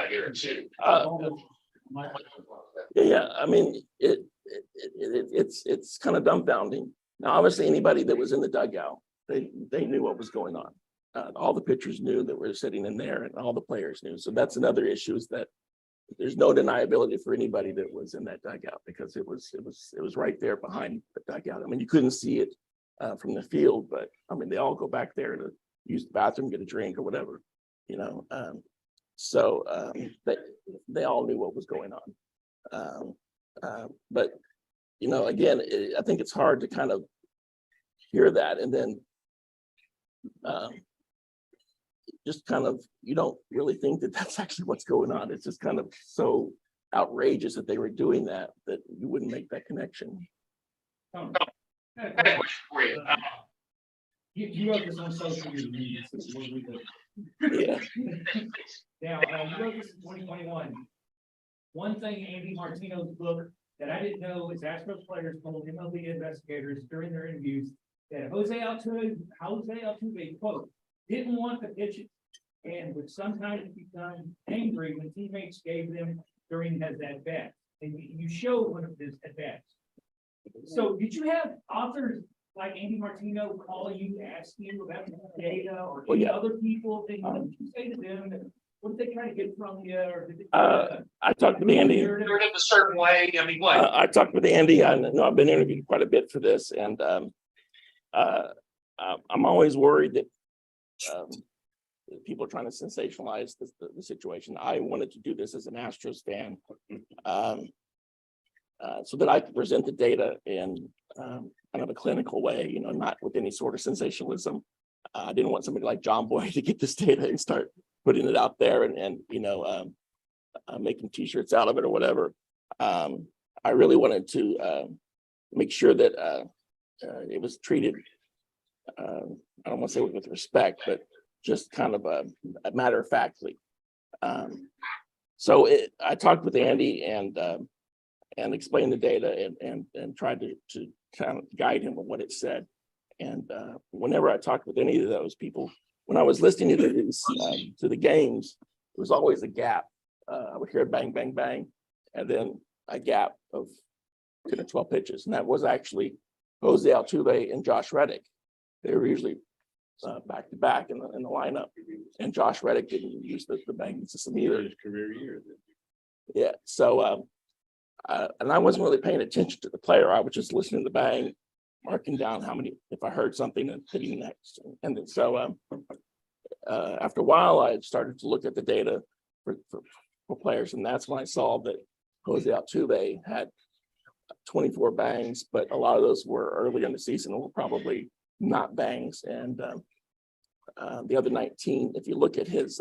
hear it too. Yeah, I mean, it's kind of dumbfounding. Now, obviously, anybody that was in the dugout, they knew what was going on. All the pitchers knew that were sitting in there, and all the players knew. So that's another issue, is that there's no deniability for anybody that was in that dugout, because it was right there behind the dugout. I mean, you couldn't see it from the field, but I mean, they all go back there to use the bathroom, get a drink or whatever, you know. So they all knew what was going on. But, you know, again, I think it's hard to kind of hear that and then just kind of, you don't really think that that's actually what's going on. It's just kind of so outrageous that they were doing that you wouldn't make that connection. You wrote this on social media. Yeah. Now, you wrote this in 2021. One thing Andy Martino's book that I didn't know is Astros players told MLB investigators during their interviews that Jose Altuve, quote, didn't want the pitches and would sometimes become angry when teammates gave them during his at-bat. And you showed one of his at-bats. So did you have authors like Andy Martino call you, ask you about the data, or other people? Did you say to them, what did they try to get from you? Or did I talked with Andy. You're in a certain way. I mean, what? I talked with Andy. I know I've been interviewed quite a bit for this, and I'm always worried that people are trying to sensationalize the situation. I wanted to do this as an Astros fan, so that I could present the data in kind of a clinical way, you know, not with any sort of sensationalism. I didn't want somebody like John Boy to get this data and start putting it out there and you know, making T-shirts out of it or whatever. I really wanted to make sure that it was treated, I don't want to say with respect, but just kind of a matter of factly. So I talked with Andy and explained the data and tried to kind of guide him on what it said. And whenever I talked with any of those people, when I was listening to the games, there was always a gap. I would hear bang, bang, bang, and then a gap of 10 or 12 pitches. And that was actually Jose Altuve and Josh Reddick. They were usually back to back in the lineup. And Josh Reddick didn't use the banging system either. His career year. Yeah. So and I wasn't really paying attention to the player. I was just listening to the bang, marking down how many, if I heard something, and hitting next. And then so after a while, I started to look at the data for players, and that's when I saw that Jose Altuve had 24 bangs, but a lot of those were early in the season and were probably not bangs. And the other 19, if you look at his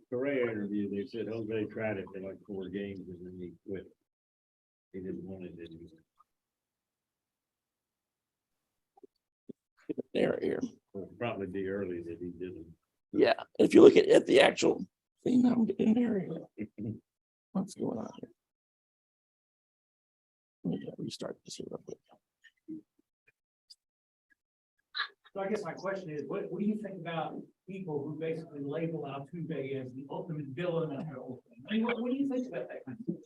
Correa interview, they said Jose tried it for like 4 games and then he quit. He didn't want it anymore. Here. It'll probably be early that he didn't. Yeah, if you look at the actual thing, I'm getting there. What's going on here? Let me restart this here real quick. So I guess my question is, what do you think about people who basically label Altuve as the ultimate villain of the whole thing? I mean, what do you think about that kind of thing?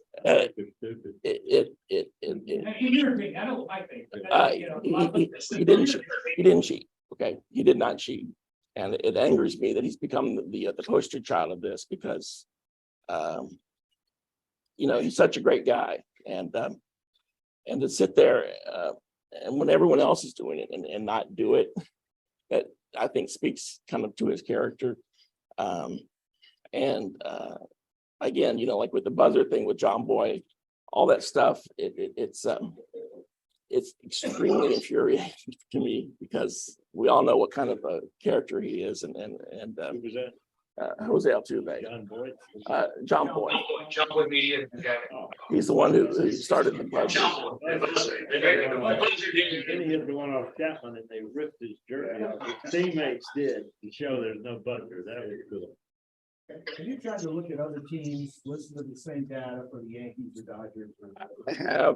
In your opinion, I don't like it. He didn't cheat. Okay, he did not cheat. And it angers me that he's become the poster child of this because, you know, he's such a great guy. And to sit there and when everyone else is doing it and not do it, that I think speaks kind of to his character. Again, you know, like with the buzzer thing with John Boy, all that stuff, it's extremely infuriating to me because we all know what kind of a character he is, and Who was that? Jose Altuve, John Boyd? John Boy. John Boy Media. He's the one who started the buzzer. John Boy. Then he hit the one off Chapman and they ripped his jersey off. His teammates did to show there's no buzzer. That was cool. Have you tried to look at other teams, listen to the same data for the Yankees or Dodgers? I have,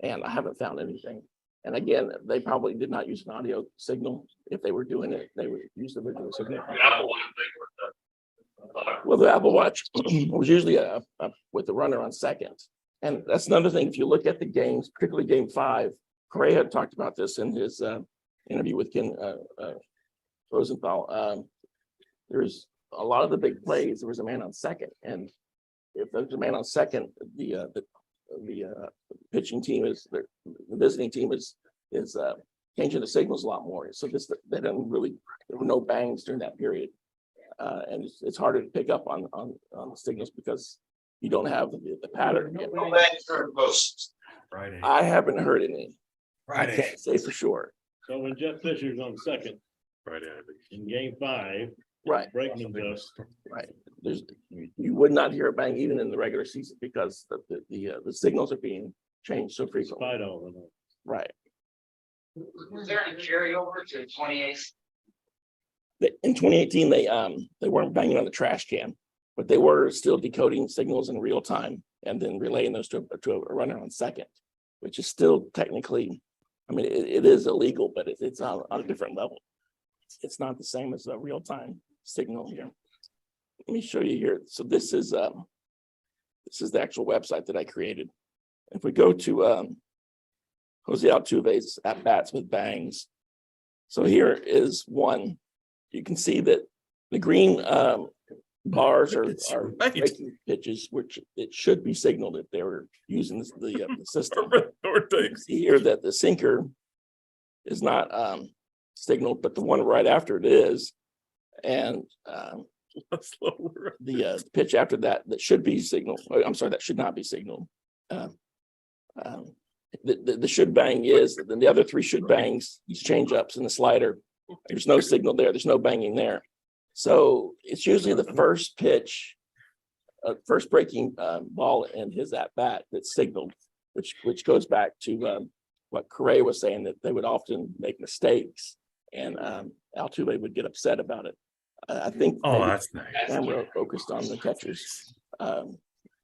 and I haven't found anything. And again, they probably did not use an audio signal. If they were doing it, they would use the visual signal. Well, the Apple Watch was usually with the runner on second. And that's another thing. If you look at the games, particularly game 5, Correa had talked about this in his interview with Ken Rosenthal. There's a lot of the big plays. There was a man on second, and if there's a man on second, the pitching team the visiting team is changing the signals a lot more. So they don't really, there were no bangs during that period, and it's harder to pick up on the signals because you don't have the pattern. Friday. I haven't heard any. I Friday. can't say for sure. So when Jeff Fisher's on second Friday. in game 5, Right. Bregman does. Right. You would not hear a bang even in the regular season because the signals are being changed so frequently. Despite all of that. Right. Was there any carryover to 28? In 2018, they weren't banging on the trash can, but they were still decoding signals in real time and then relaying those to a runner on second, which is still technically, I mean, it is illegal, but it's on a different level. It's not the same as a real time signal here. Let me show you here. So this is the actual website that I created. If we go to Jose Altuve's at bats with bangs. So here is one. You can see that the green bars are breaking pitches, which it should be signaled if they were using the system. You see here that the sinker is not signaled, but the one right after it is, and the pitch after that should be signaled. I'm sorry, that should not be signaled. The should bang is, then the other 3 should bangs, these change ups and the slider. There's no signal there. There's no banging there. So it's usually the first pitch, first breaking ball in his at bat that's signaled, which goes back to what Correa was saying, that they would often make mistakes and Altuve would get upset about it. I think That's nice. camera focused on the catcher's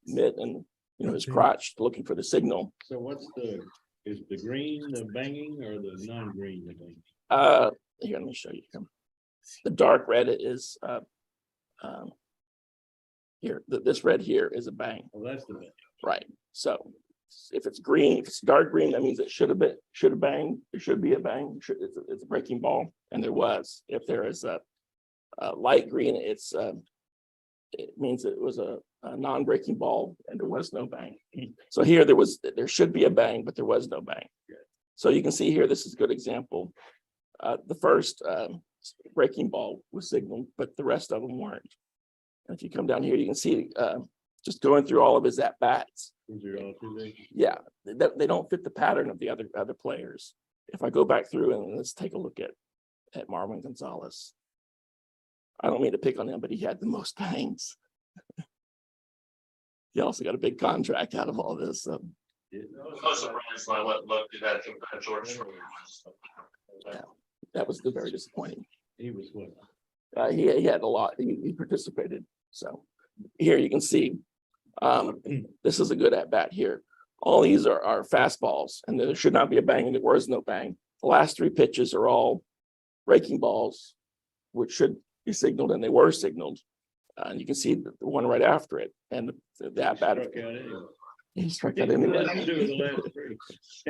mitt and his crotch looking for the signal. So is the green the banging or the non-green the banging? Here, let me show you. The dark red is here. This red here is a bang. Oh, that's the bang. Right. So if it's green, if it's dark green, that means it should have banged. There should be a bang. It's a breaking ball, and there was. If there is a light green, it means it was a non-breaking ball, and there was no bang. So here there should be a bang, but there was no bang. So you can see here, this is a good example. The first breaking ball was signaled, but the rest of them weren't. And if you come down here, you can see just going through all of his at bats. Yeah, they don't fit the pattern of the other players. If I go back through and let's take a look at Marwin Gonzalez. I don't mean to pick on him, but he had the most bangs. He also got a big contract out of all this. So. I was surprised when I went and looked at that from George. Yeah, that was very disappointing. He was what? He had a lot. He participated. So here you can see this is a good at bat here. All these are fastballs, and there should not be a bang, and there was no bang. The last 3 pitches are all breaking balls, which should be signaled, and they were signaled. And you can see the one right after it, and the at bat. He struck out anyway.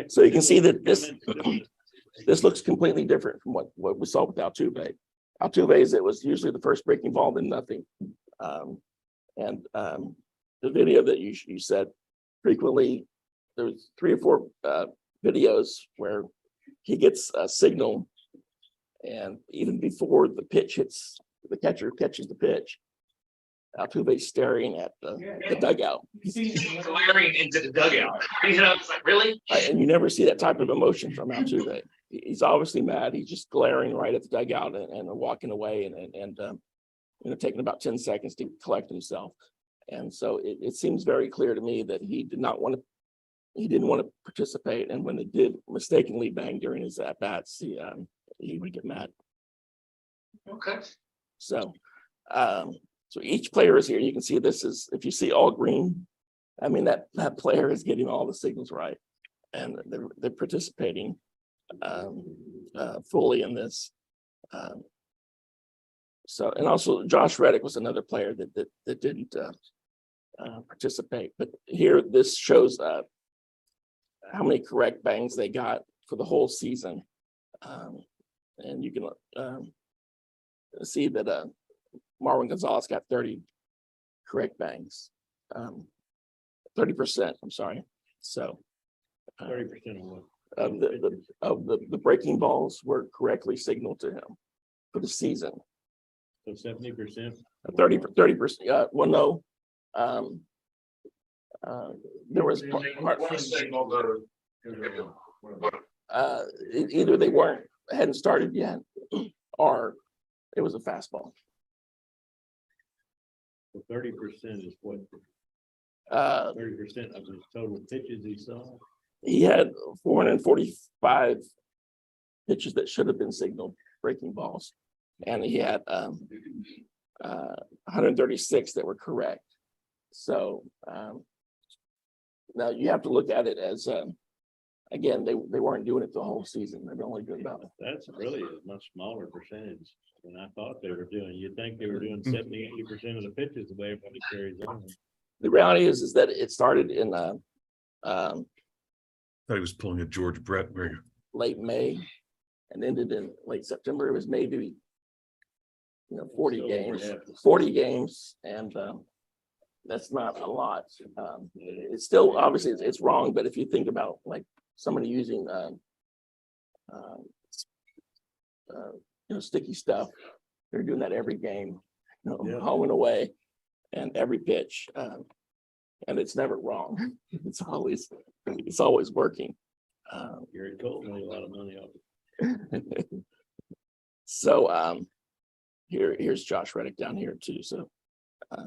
So you can see that this looks completely different from what we saw with Altuve. Altuve's, it was usually the first breaking ball, then nothing. The video that you said frequently, there's 3 or 4 videos where he gets a signal, and even before the pitch hits, the catcher catches the pitch, Altuve's staring at the dugout. Glaring into the dugout. You know, it's like, really? And you never see that type of emotion from Altuve. He's obviously mad. He's just glaring right at the dugout and walking away and taking about 10 seconds to collect himself. And so it seems very clear to me that he didn't want to participate. And when they did mistakenly bang during his at-bats, he would get mad. Okay. So each player is here. You can see this is, if you see all green, I mean, that player is getting all the signals right, and they're participating fully in this. And also Josh Reddick was another player that didn't participate. But here, this shows how many correct bangs they got for the whole season. And you can see that Marwin Gonzalez got 30 correct bangs, 30%, I'm sorry. So 30% of the breaking balls were correctly signaled to him for the season. So 70%? 30%, well, no. There was either they hadn't started yet, or it was a fastball. So 30% is what? 30% of his total pitches he saw. He had 445 pitches that should have been signaled breaking balls, and he had 136 that were correct. So now you have to look at it as again, they weren't doing it the whole season. They were only doing about it. That's really a much smaller percentage than I thought they were doing. You'd think they were doing 70-80% of the pitches the way everybody carries on. The reality is that it started in Thought he was pulling a George Brett. late May and ended in late September. It was maybe 40 games, and that's not a lot. It's still obviously it's wrong, but if you think about like somebody using sticky stuff, they're doing that every game, home and away, and every pitch, and it's never wrong. It's always working. Gary Cole made a lot of money off it. So here's Josh Reddick down here too. So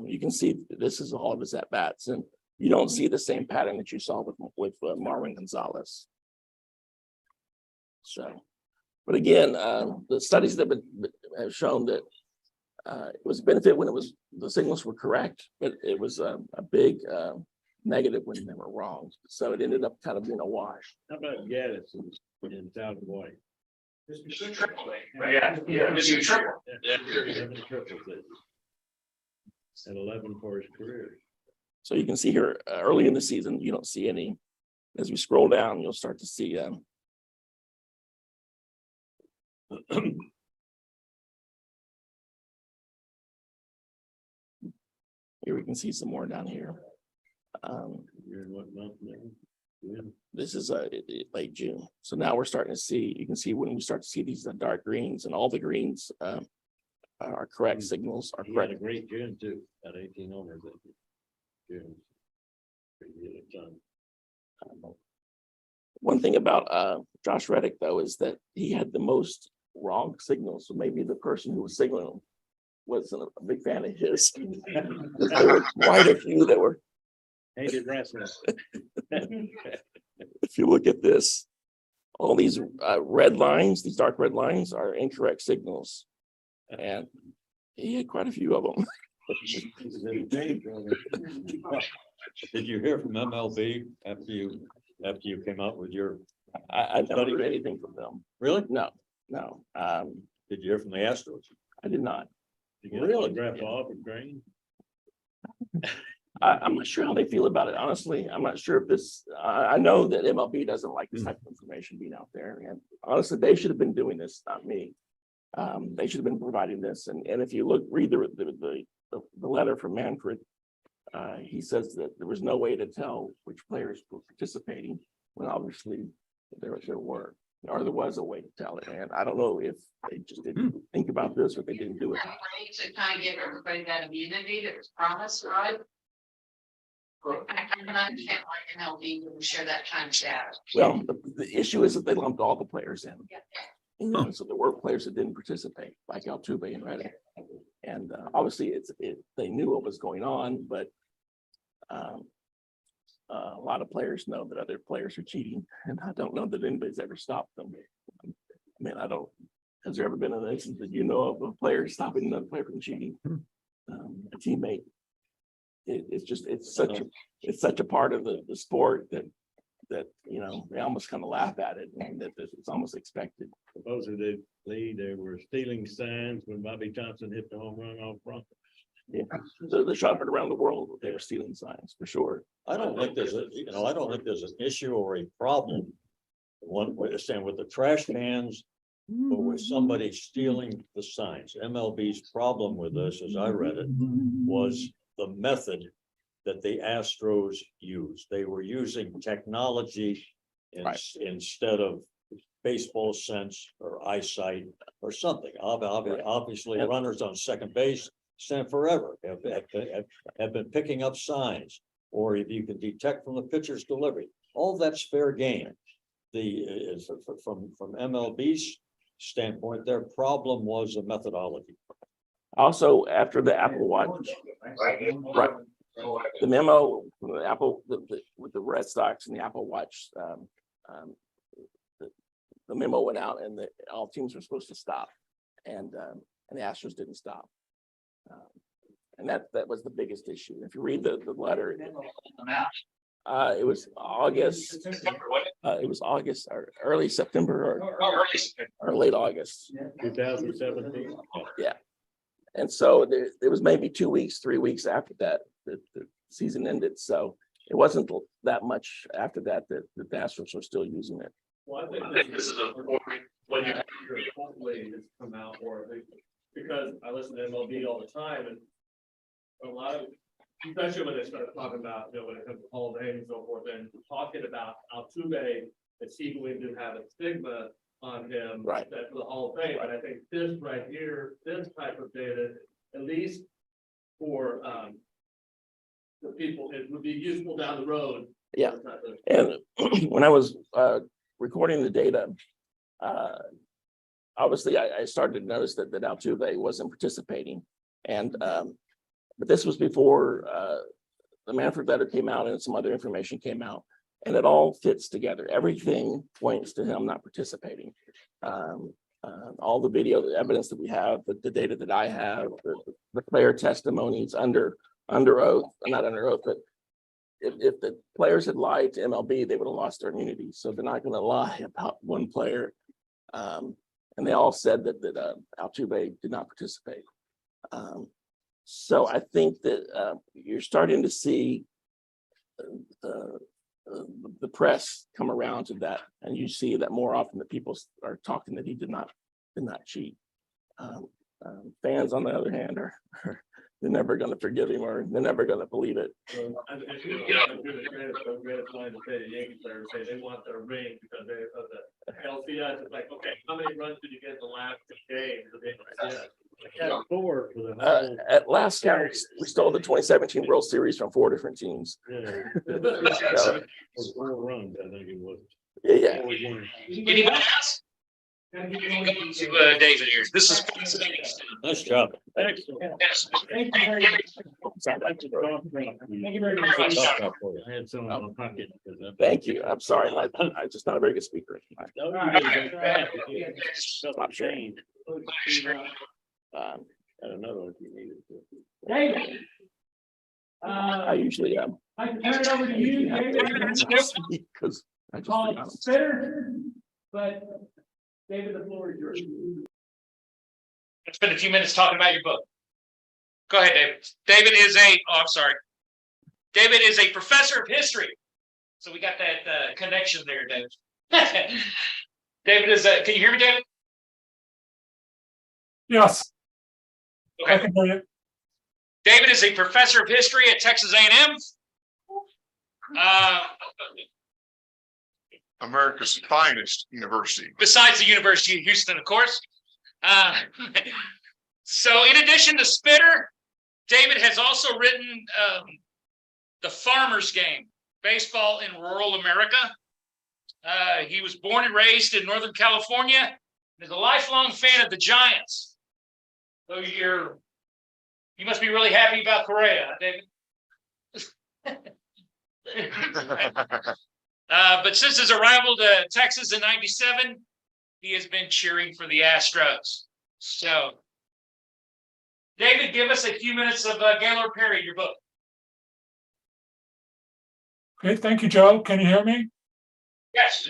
you can see this is all of his at bats, and you don't see the same pattern that you saw with Marwin Gonzalez. So, but again, the studies that have shown that it was a benefit when the signals were correct, but it was a big negative when they were wrong. So it ended up kind of being a wash. How about Gaddis in South Hawaii? Triple A, right? Yeah, just you triple. Yeah, 11 triples and 11 for his career. So you can see here early in the season, you don't see any. As we scroll down, you'll start to see. Here we can see some more down here. You're in what month now? June. This is late June. So now we're starting to see, you can see when we start to see these dark greens, and all the greens are correct signals, are He correct. had a great June too, got 18 homers in June. Pretty good time. One thing about Josh Reddick, though, is that he had the most wrong signals. So maybe the person who was signaling him wasn't a big fan of his. There were quite a few that were. Hated wrestling. If you look at this, all these red lines, these dark red lines are incorrect signals. And he had quite a few of them. Did you hear from MLB after you came out with your? I never heard anything from them. Really? No. Did you hear from the Astros? I did not. Did you get an autograph off of Green? I'm not sure how they feel about it, honestly. I'm not sure if this, I know that MLB doesn't like this type of information being out there. And honestly, they should have been doing this, not me. They should have been providing this. And if you read the letter from Manfred, he says that there was no way to tell which players were participating when obviously there were, or there was a way to tell it. And I don't know if they just didn't think about this or they didn't do it. To kind of give everybody that immunity that was promised, right? I can understand why MLB wouldn't share that kind of data. Well, the issue is that they lumped all the players in. You know, so there were players that didn't participate, like Altuve and Reddick. And obviously they knew what was going on, but a lot of players know that other players are cheating, and I don't know that anybody's ever stopped them. I mean, has there ever been an instance that you know of a player stopping another player from cheating? A teammate. It's such a part of the sport that you know, they almost kind of laugh at it, and that it's almost expected. Supposedly they were stealing signs when Bobby Thompson hit the home run off front. Yeah, so they shot it around the world. They were stealing signs for sure. I don't think there's an issue or a problem. One way to stand with the trash cans, or with somebody stealing the signs. MLB's problem with this, as I read it, was the method that the Astros used. They were using technology instead of baseball sense or eyesight or something. Obviously, runners on second base stand forever have been picking up signs, or if you can detect from the pitcher's delivery, all that's fair game. From MLB's standpoint, their problem was the methodology. Also, after the Apple Watch, right, the memo from the Apple with the Red Sox and the Apple Watch, the memo went out, and all teams were supposed to stop, and the Astros didn't stop. And that was the biggest issue. If you read the letter, it was August. It was August or early September or late August. 2017. Yeah. And so there was maybe 2 weeks, 3 weeks after that the season ended. So it wasn't that much after that the Astros were still using it. Well, I think this is important when you hopefully it's come out, or because I listen to MLB all the time, and a lot of, especially when they start talking about, you know, when it comes to Hall of Fame and so forth, and talking about Altuve, that Steve Williams didn't have a stigma on him, right, that for the Hall of Fame. But I think this right here, this type of data, at least for the people, it would be useful down the road. Yeah. And when I was recording the data, obviously I started to notice that Altuve wasn't participating, and but this was before the Manfred letter came out and some other information came out, and it all fits together. Everything points to him not participating. All the video, the evidence that we have, the data that I have, the player testimonies under oath, not under oath, but if the players had lied to MLB, they would have lost their immunity. So they're not going to lie about one player. And they all said that Altuve did not participate. So I think that you're starting to see the press come around to that, and you see that more often that people are talking that he did not cheat. Fans, on the other hand, are they're never going to forgive him, or they're never going to believe it. The Yankee players say they want their ring because they of the LCS. It's like, okay, how many runs did you get in the last game of the LCS? Yeah. At last count, we stole the 2017 World Series from 4 different teams. Yeah. So, 4 runs, I think it was. yeah. Anybody else? Go to David here. This is. Nice job. Thank you very much. I had some in my pocket. Thank you. I'm sorry. I'm just not a very good speaker. Stop change. I don't know if you needed to. David. I usually am. I can turn it over to you, David. Because I Call just it spitter, but David, the floor is yours. Let's spend a few minutes talking about your book. Go ahead, David. David is I'm sorry. David is a professor of history. So we got that connection there, David. David is can you hear me, David? Yes. Okay. I can hear you. David is a professor of history at Texas A&M. America's finest university. Besides the University of Houston, of course. So in addition to Spitter, David has also written The Farmer's Game, Baseball in Rural America. He was born and raised in Northern California and is a lifelong fan of the Giants. So you must be really happy about Correa, David. But since his arrival to Texas in '97, he has been cheering for the Astros. So, David, give us a few minutes of Gaylord Perry, your book. Okay, thank you, Joe. Can you hear me? Yes.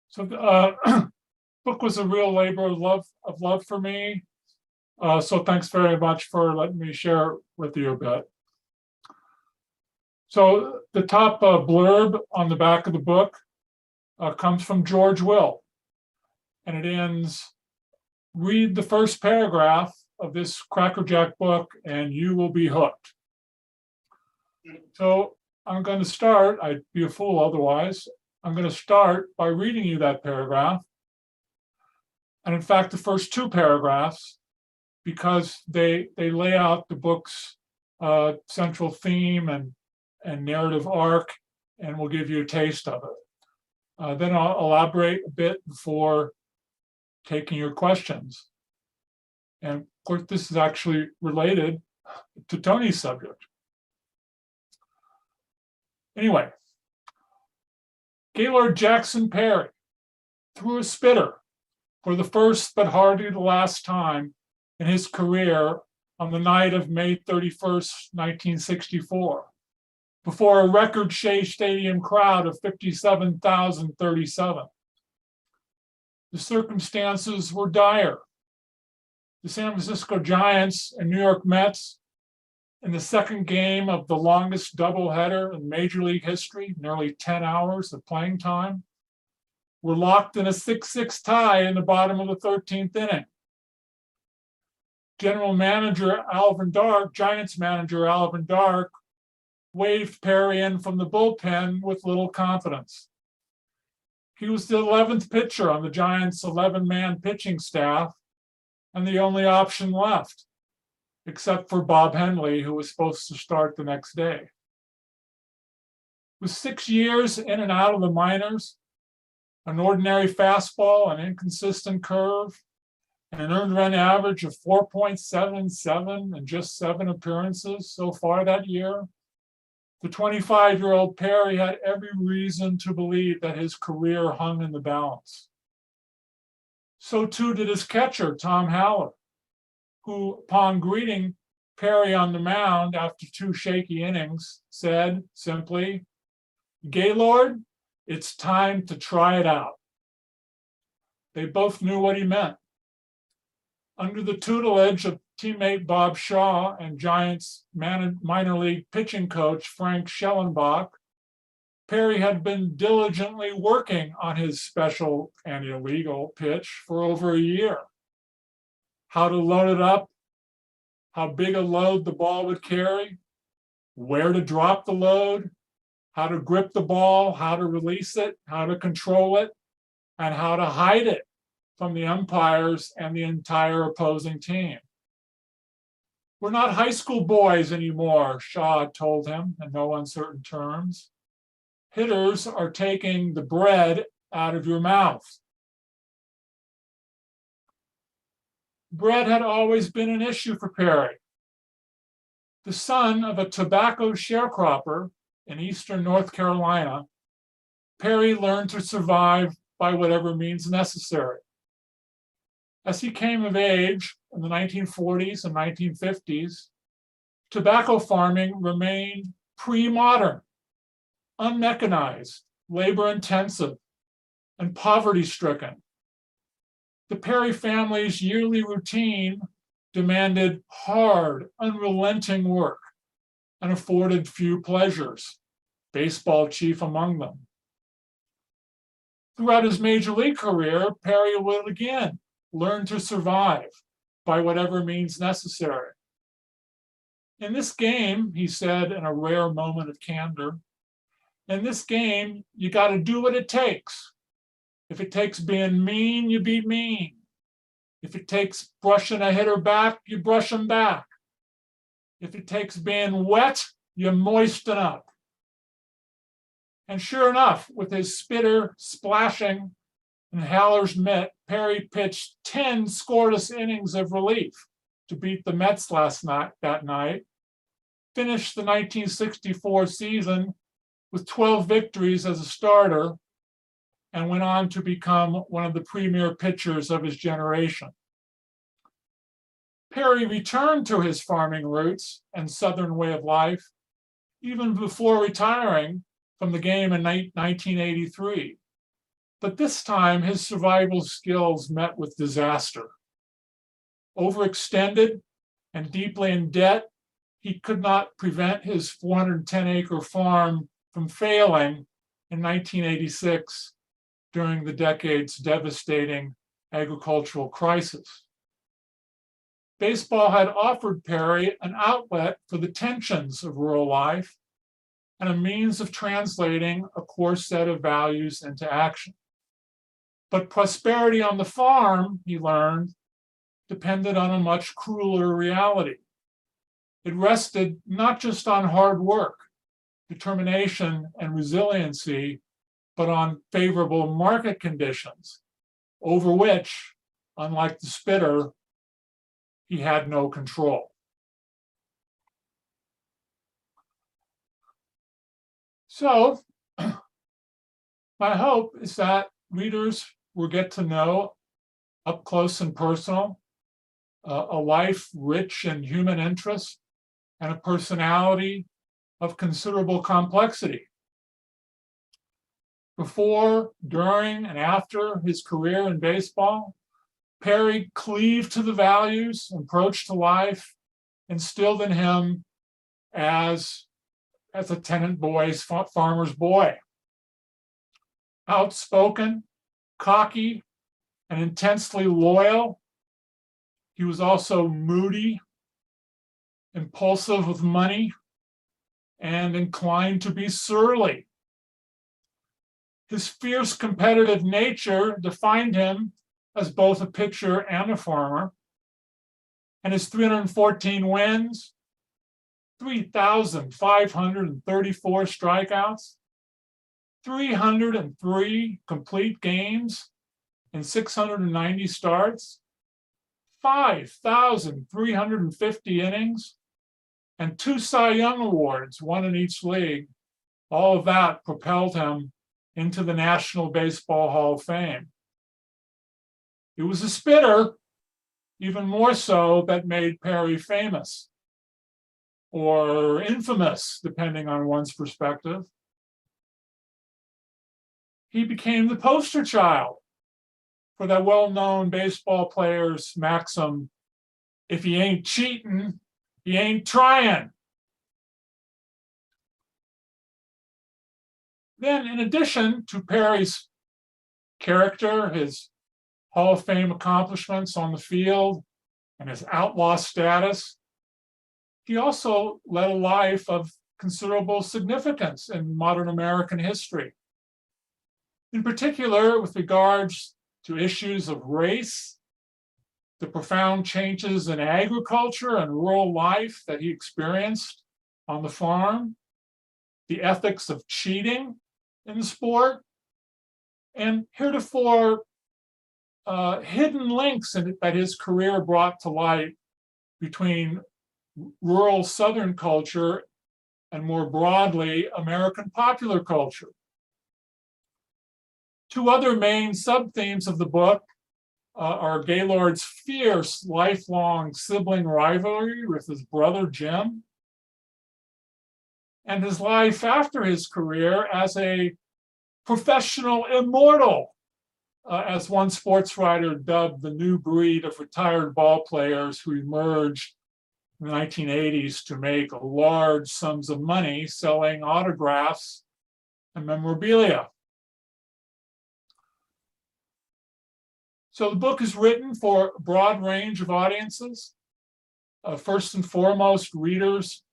So the book was a real labor of love for me. So thanks very much for letting me share with you a bit. So the top blurb on the back of the book comes from George Will, and it ends, "Read the first paragraph of this crackerjack book and you will be hooked." So I'm going to start, I'd be a fool otherwise, I'm going to start by reading you that paragraph. And in fact, the first two paragraphs, because they lay out the book's central theme and narrative arc, and will give you a taste of it. Then I'll elaborate a bit before taking your questions. And of course, this is actually related to Tony's subject. Anyway, Gaylord Jackson Perry threw a spitter for the first but hardly the last time in his career on the night of May 31st, 1964, before a record Shea Stadium crowd of 57,037. The circumstances were dire. The San Francisco Giants and New York Mets, in the second game of the longest doubleheader in Major League history, nearly 10 hours of playing time, were locked in a 6-6 tie in the bottom of the 13th inning. General Manager Alvin Dark, Giants manager Alvin Dark, waved Perry in from the bullpen with little confidence. He was the 11th pitcher on the Giants' 11-man pitching staff and the only option left, except for Bob Henley, who was supposed to start the next day. With 6 years in and out of the minors, an ordinary fastball, an inconsistent curve, and an earned run average of 4.77 and just 7 appearances so far that year, the 25-year-old Perry had every reason to believe that his career hung in the balance. So too did his catcher, Tom Haller, who, upon greeting Perry on the mound after 2 shaky innings, said simply, "Gaylord, it's time to try it out." They both knew what he meant. Under the tutelage of teammate Bob Shaw and Giants minor league pitching coach Frank Schellenbach, Perry had been diligently working on his special and illegal pitch for over a year. How to load it up, how big a load the ball would carry, where to drop the load, how to grip the ball, how to release it, how to control it, and how to hide it from the umpires and the entire opposing team. "We're not high school boys anymore," Shaw told him in no uncertain terms. "Hitters are taking the bread out of your mouth." Bread had always been an issue for Perry. The son of a tobacco sharecropper in eastern North Carolina, Perry learned to survive by whatever means necessary. As he came of age in the 1940s and 1950s, tobacco farming remained pre-modern, unmechanized, labor-intensive, and poverty-stricken. The Perry family's yearly routine demanded hard, unrelenting work, and afforded few pleasures, baseball chief among them. Throughout his major league career, Perry would again learn to survive by whatever means necessary. In this game, he said in a rare moment of candor, in this game, you got to do what it takes. If it takes being mean, you be mean. If it takes brushing a hitter back, you brush him back. If it takes being wet, you moisten up. And sure enough, with his spitter splashing in Haller's mitt, Perry pitched 10 scoreless innings of relief to beat the Mets that night, finished the 1964 season with 12 victories as a starter, and went on to become one of the premier pitchers of his generation. Perry returned to his farming roots and Southern way of life even before retiring from the game in 1983. But this time, his survival skills met with disaster. Overextended and deeply in debt, he could not prevent his 410-acre farm from failing in 1986 during the decade's devastating agricultural crisis. Baseball had offered Perry an outlet for the tensions of rural life and a means of translating a core set of values into action. But prosperity on the farm, he learned, depended on a much crueler reality. It rested not just on hard work, determination, and resiliency, but on favorable market conditions, over which, unlike the spitter, he had no control. So, my hope is that readers will get to know up close and personal a life rich in human interest and a personality of considerable complexity. Before, during, and after his career in baseball, Perry cleaved to the values and approach to life instilled in him as a tenant boy's farmer's boy. Outspoken, cocky, and intensely loyal, he was also moody, impulsive with money, and inclined to be surly. His fierce competitive nature defined him as both a pitcher and a farmer, and his 314 wins, 3,534 strikeouts, 303 complete games in 690 starts, 5,350 innings, and 2 Cy Young Awards, one in each league. All of that propelled him into the National Baseball Hall of Fame. It was a spitter, even more so, that made Perry famous, or infamous, depending on one's perspective. He became the poster child for that well-known baseball player's maxim, if he ain't cheating, he ain't trying. Then, in addition to Perry's character, his Hall of Fame accomplishments on the field, and his outlaw status, he also led a life of considerable significance in modern American history. In particular, with regards to issues of race, the profound changes in agriculture and rural life that he experienced on the farm, the ethics of cheating in the sport, and heretofore hidden links that his career brought to light between rural Southern culture and more broadly American popular culture. 2 other main sub-themes of the book are Gaylord's fierce, lifelong sibling rivalry with his brother Jim, and his life after his career as a professional immortal, as one sports writer dubbed the new breed of retired ball players who emerged in the 1980s to make large sums of money selling autographs and memorabilia. So the book is written for a broad range of audiences. First and foremost, readers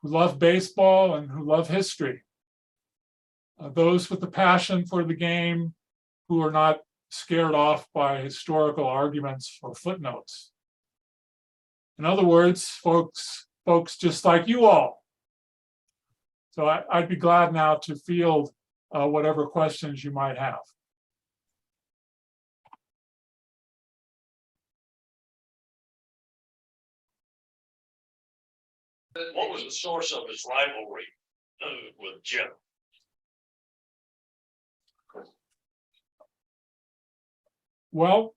who love baseball and who love history. Those with a passion for the game who are not scared off by historical arguments or footnotes. In other words, folks just like you all. So I'd be glad now to field whatever questions you might have. What was the source of his rivalry with Jim? Well,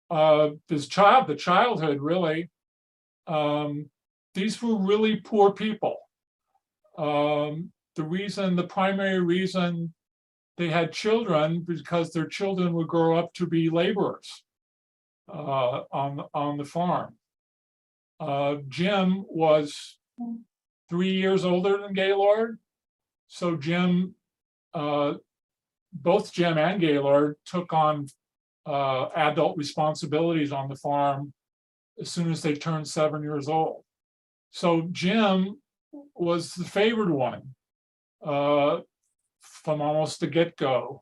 the childhood really, these were really poor people. The primary reason they had children because their children would grow up to be laborers on the farm. Jim was 3 years older than Gaylord, so both Jim and Gaylord took on adult responsibilities on the farm as soon as they turned 7 years old. So Jim was the favored one from almost the get-go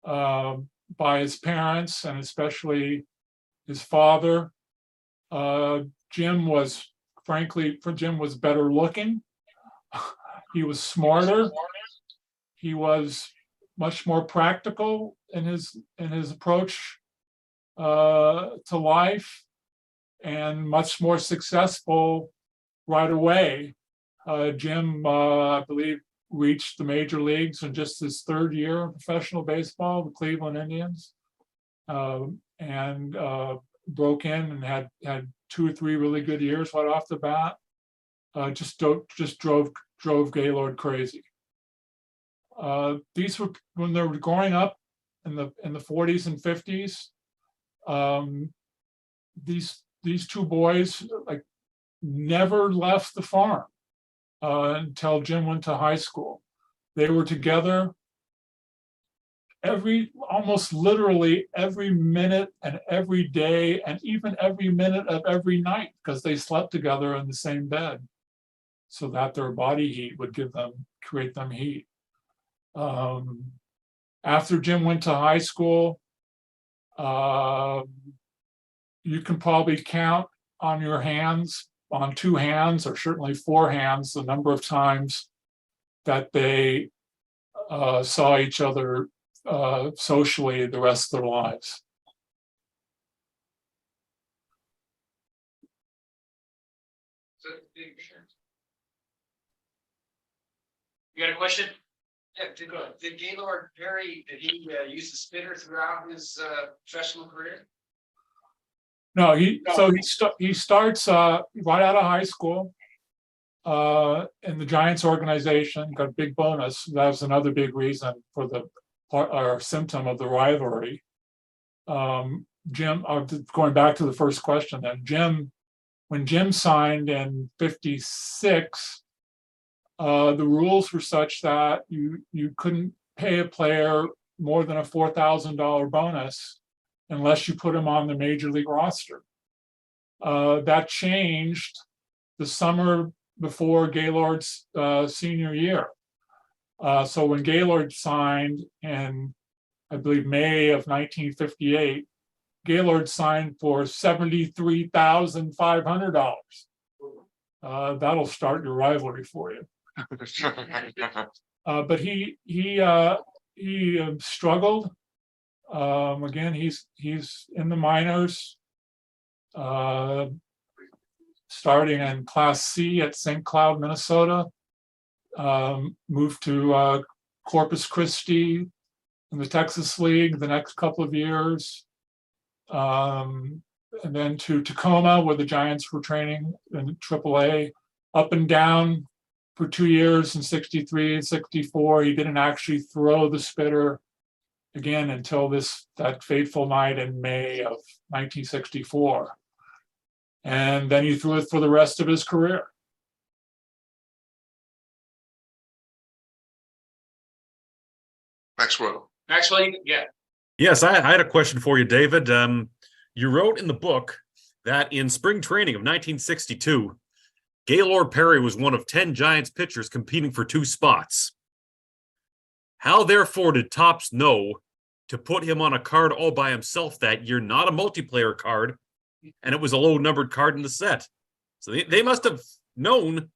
by his parents and especially his father. Jim was better looking. He was smarter. He was much more practical in his approach to life and much more successful right away. Jim, I believe, reached the major leagues in just his third year of professional baseball, the Cleveland Indians, and broke in and had 2 or 3 really good years right off the bat. Just drove Gaylord crazy. These were when they were growing up in the 40s and 50s. These 2 boys never left the farm until Jim went to high school. They were together almost literally every minute and every day, and even every minute of every night, because they slept together in the same bed, so that their body heat would create them heat. After Jim went to high school, you can probably count on 2 hands, or certainly 4 hands, the number of times that they saw each other socially the rest of their lives. You got a question? Yeah, did Gaylord Perry, did he use the spitter throughout his professional career? No, he starts right out of high school in the Giants organization, got a big bonus. That was another big reason for the symptom of the rivalry. Jim, going back to the first question then, when Jim signed in 56, the rules were such that you couldn't pay a player more than a $4,000 bonus unless you put him on the major league roster. That changed the summer before Gaylord's senior year. So when Gaylord signed in, I believe, May of 1958, Gaylord signed for $73,500. That'll start your rivalry for you. But he struggled. Again, he's in the minors, starting in Class C at St. Cloud, Minnesota. Moved to Corpus Christi in the Texas League the next couple of years, and then to Tacoma, where the Giants were training in AAA, up and down for 2 years in 63 and 64. He didn't actually throw the spitter again until that fateful night in May of 1964. And then he threw it for the rest of his career. Maxwell. Maxwell, yeah. Yes, I had a question for you, David. You wrote in the book that in spring training of 1962, Gaylord Perry was one of 10 Giants pitchers competing for 2 spots. How, therefore, did Topps know to put him on a card all by himself that year, not a multiplayer card, and it was a low-numbered card in the set? So they must have known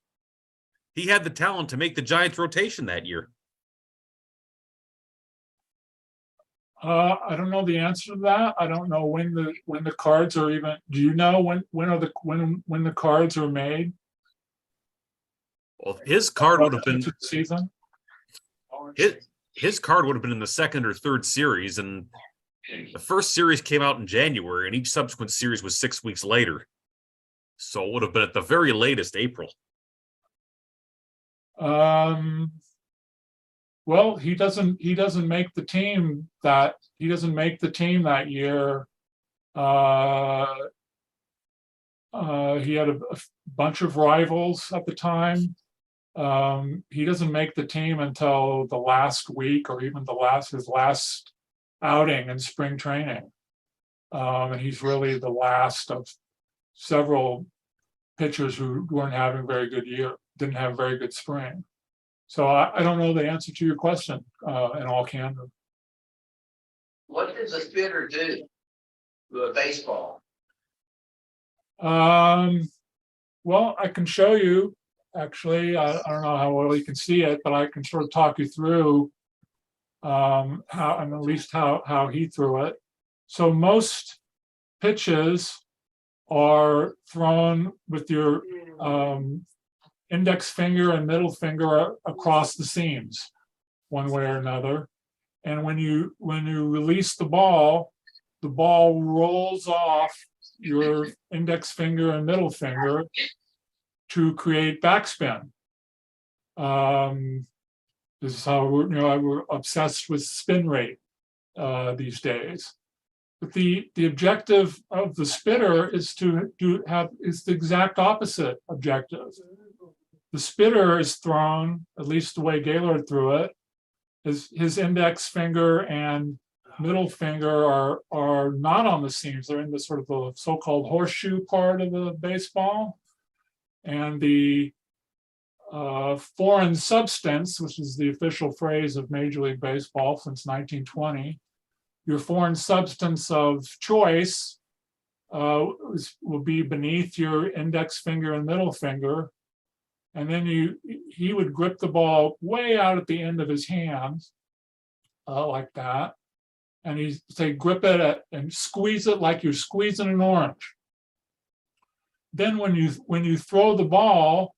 he had the talent to make the Giants rotation that year. I don't know the answer to that. I don't know when the cards are even. Do you know when the cards are made? Well, his card would have been season. His card would have been in the second or third series, and the first series came out in January, and each subsequent series was 6 weeks later. So it would have been at the very latest April. Well, he doesn't make the team that year. He had a bunch of rivals at the time. He doesn't make the team until the last week or even his last outing in spring training. And he's really the last of several pitchers who weren't having very good year, didn't have a very good spring. So I don't know the answer to your question in all candor. What does a spitter do to a baseball? Well, I can show you. Actually, I don't know how well you can see it, but I can sort of talk you through how, and at least how he threw it. So most pitches are thrown with your index finger and middle finger across the seams, one way or another. And when you release the ball rolls off your index finger and middle finger to create backspin. This is how we're obsessed with spin rate these days. But the objective of the spitter is is the exact opposite objective. The spitter is thrown, at least the way Gaylord threw it, his index finger and middle finger are not on the seams. They're in the sort of the so-called horseshoe part of the baseball. And the foreign substance, which is the official phrase of Major League Baseball since 1920, your foreign substance of choice will be beneath your index finger and middle finger. And then he would grip the ball way out at the end of his hand, like that. And he'd say, grip it and squeeze it like you're squeezing an orange. Then when you throw the ball,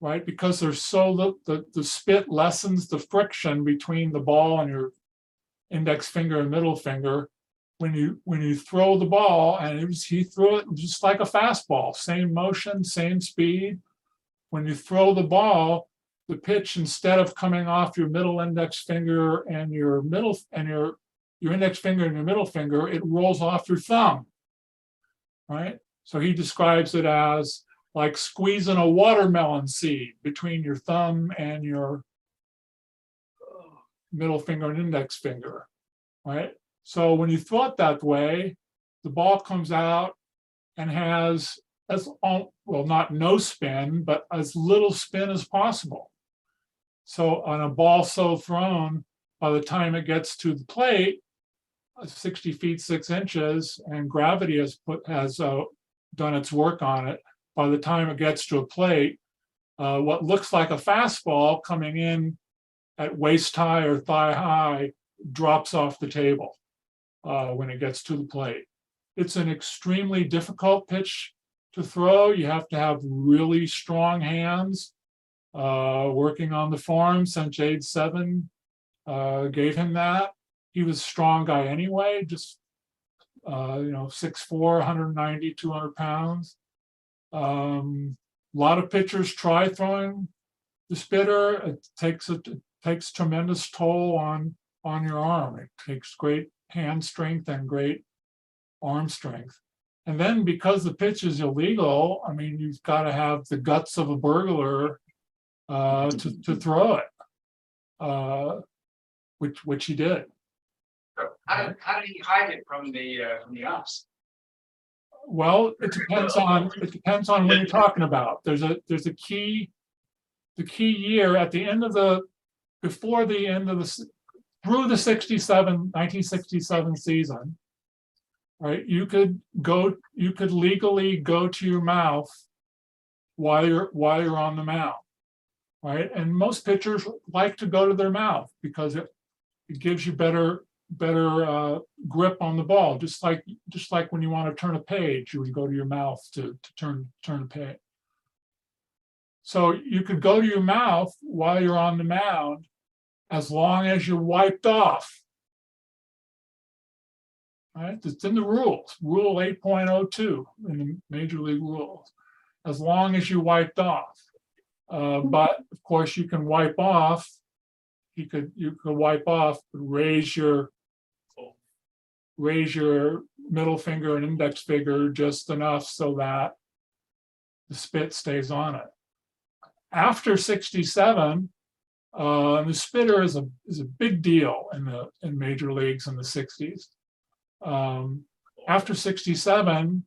right, because there's the spit lessens the friction between the ball and your index finger and middle finger. When you throw the ball, and he threw it just like a fastball, same motion, same speed. When you throw the ball, the pitch, instead of coming off your middle index finger and your index finger and your middle finger, it rolls off your thumb, right? So he describes it as like squeezing a watermelon seed between your thumb and your middle finger and index finger, right? So when you throw it that way, the ball comes out and has not no spin, but as little spin as possible. So on a ball so thrown, by the time it gets to the plate, 60 feet 6 inches, and gravity has done its work on it. By the time it gets to a plate, what looks like a fastball coming in at waist high or thigh high drops off the table when it gets to the plate. It's an extremely difficult pitch to throw. You have to have really strong hands. Working on the farm since age 7 gave him that. He was a strong guy anyway, just 6'4", 190, 200 pounds. A lot of pitchers try throwing the spitter. It takes tremendous toll on your arm. It takes great hand strength and great arm strength. And then because the pitch is illegal, I mean, you've got to have the guts of a burglar to throw it, which he did. How did he hide it from the ops? Well, it depends on what you're talking about. There's a key, the key year at the end of before the end of through the 1967 season, right? You could legally go to your mouth while you're on the mound, right? And most pitchers like to go to their mouth because it gives you better grip on the ball, just like when you want to turn a page, you would go to your mouth to turn a page. So you could go to your mouth while you're on the mound as long as you're wiped off. Right? It's in the rules, Rule 8.02 in the Major League rules, as long as you wiped off. But of course, you can wipe off. You could wipe off, but raise your middle finger and index finger just enough so that the spit stays on it. After 67, the spitter is a big deal in major leagues in the 60s. After 67,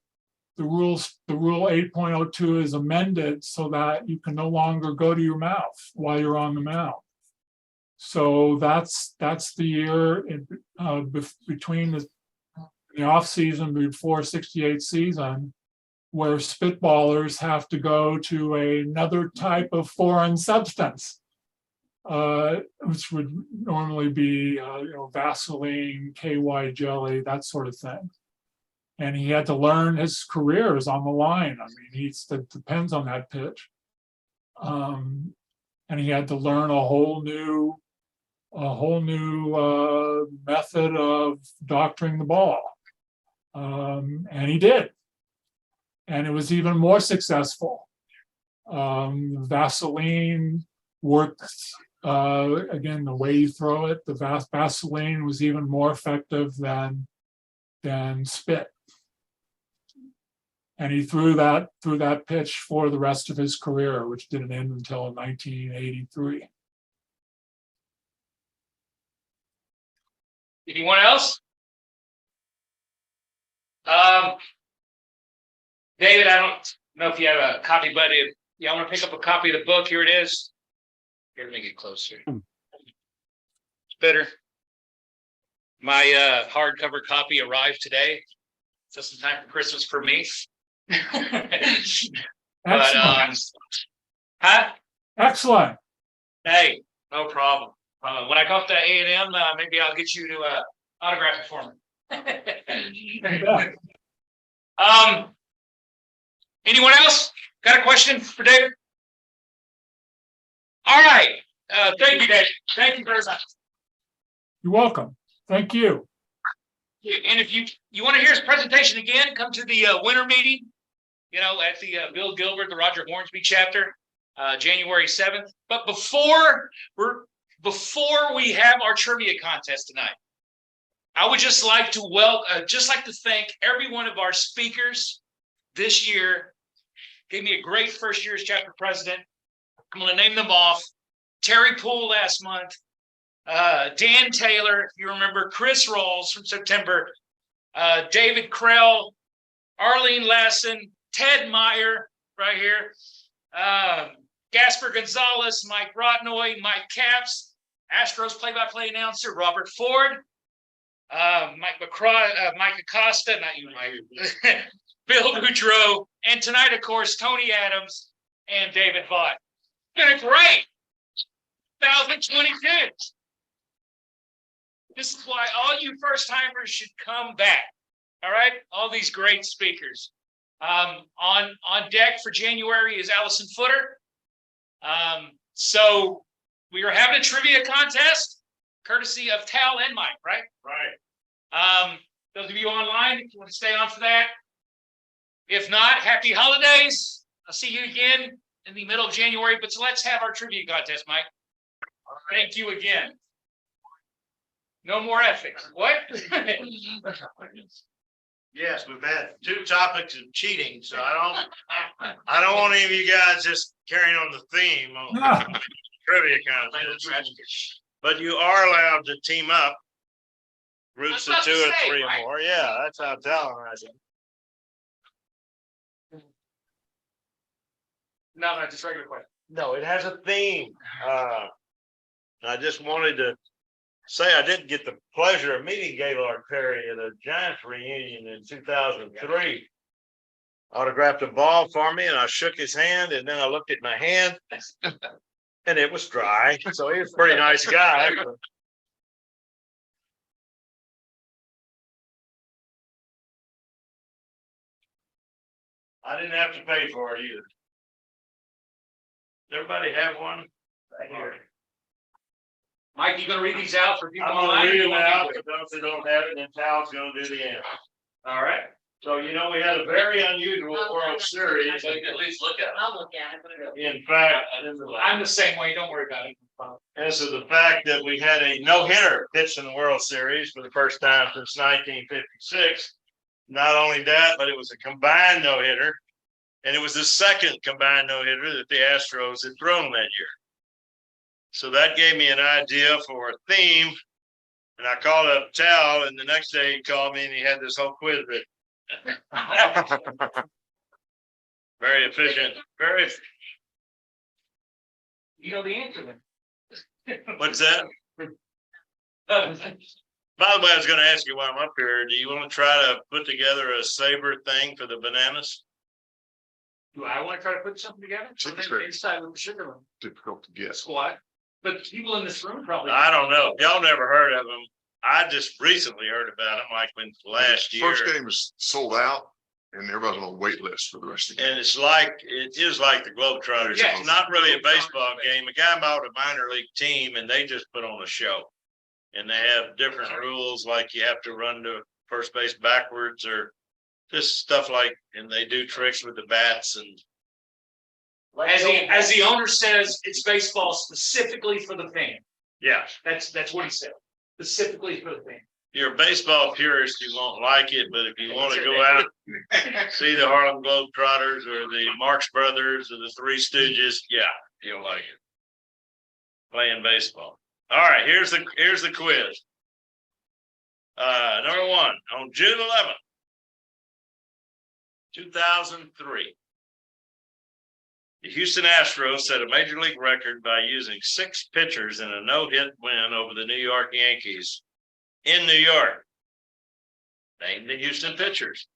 the rule 8.02 is amended so that you can no longer go to your mouth while you're on the mound. So that's the year between the off season before 68 season, where spitballers have to go to another type of foreign substance, which would normally be Vaseline, KY jelly, that sort of thing. And he had to learn, his career is on the line. I mean, it depends on that pitch. And he had to learn a whole new method of doctoring the ball. And he did. And it was even more successful. Vaseline worked, again, the way you throw it, the Vaseline was even more effective than spit. And he threw that pitch for the rest of his career, which didn't end until 1983. Anyone else? David, I don't know if you have a copy, but if you want to pick up a copy of the book, here it is. Here, let me get closer. It's better. My hardcover copy arrived today, just in time for Christmas for me. Excellent. Excellent. Hey, no problem. When I come up to A&M, maybe I'll get you to autograph it for me. Anyone else got a question for David? All right. Thank you, David. Thank you very much. You're welcome. Thank you. And if you want to hear his presentation again, come to the winter meeting, at the Bill Gilbert, the Rogers Hornsby chapter, January 7th. But before we have our trivia contest tonight, I would just like to thank every one of our speakers this year. Gave me a great first year's chapter president. I'm going to name them off. Terry Poole last month, Dan Taylor, if you remember, Chris Rawls from September, David Krell, Arlene Lassen, Ted Meyer right here, Gasper Gonzalez, Mike Rotnoy, Mike Capps, Astros play-by-play announcer Robert Ford, Mike Acosta, not you, Mike, Bill Boudreau, and tonight, of course, Tony Adams and David Vaught. Been a great 2022. This is why all you first-timers should come back. All right, all these great speakers. On deck for January is Alyson Footer. So we are having a trivia contest, courtesy of Tal and Mike, right? Right. Those of you online, if you want to stay on for that. If not, happy holidays. I'll see you again in the middle of January, but let's have our trivia contest, Mike. Thank you again. No more ethics. What? Yes, we've had 2 topics of cheating, so I don't want any of you guys just carrying on the theme on trivia contest. But you are allowed to team up. Groups of That's 2 about or the same, 3 or right? more. Yeah, that's how televising. No, just regular question. No, it has a theme. I just wanted to say I didn't get the pleasure of meeting Gaylord Perry at a Giants reunion in 2003. Autographed a ball for me and I shook his hand and then I looked at my hand and it was dry. So he was a pretty nice guy. I didn't have to pay for it either. Does everybody have one? Right here. Mike, you gonna read these out for people I'm online? gonna read or you them want me out, to? for those who don't have it, and Tal's gonna do the answer. All right. So, we had a very unusual World Series. So you can at least look at it. I'll look at it, but it. In fact, I'm the same way. Don't worry about it. as to the fact that we had a no-hitter pitched in the World Series for the first time since 1956. Not only that, but it was a combined no-hitter. And it was the second combined no-hitter that the Astros had thrown that year. So that gave me an idea for a theme. And I called up Tal, and the next day he called me and he had this whole quiz written. Very efficient, very. You know the answer then. What's that? By the way, I was gonna ask you while I'm up here, do you want to try to put together a SABR thing for the bananas? Do I want to try to put something together? Seems very Inside with the sugar one. difficult to guess. Squat. But people in this room probably. I don't know. Y'all never heard of them. I just recently heard about them, like when last year. First game was sold out and everybody's on a wait list for the rest of the game. And it is like the Globetrotters. Yeah. It's not really a baseball game. A guy bought a minor league team and they just put on a show. And they have different rules, like you have to run to first base backwards or just stuff like, and they do tricks with the bats and. As the owner says, it's baseball specifically for the fan. Yeah, That's what he said. Specifically for the fan. you're a baseball purist, you won't like it, but if you want to go out, see the Harlem Globetrotters or the Marx Brothers or the Three Stooges, yeah, you'll like it. Playing baseball. All right, here's the quiz. Number 1, on June 11th, 2003. The Houston Astros set a major league record by using 6 pitchers in a no-hit win over the New York Yankees in New York. Name the Houston pitchers.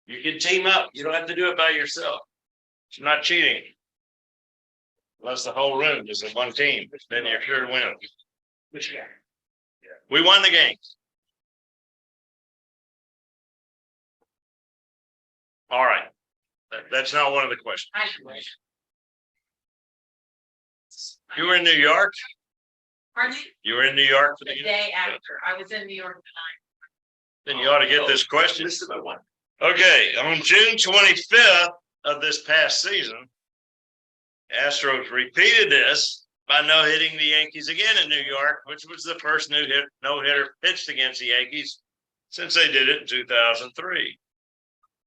You can team up. You don't have to do it by yourself. It's not cheating. Unless the whole room is in one team, then you're sure to win. Which guy? We won the game. All right. That's not one of the questions. You were in New York? Pardon me? You were in New York for the The game? day after, I was in New York tonight. Then you ought to get this question. Okay, on June 25th of this past season, Astros repeated this by no-hitting the Yankees again in New York, which was the first no-hitter pitched against the Yankees since they did it in 2003.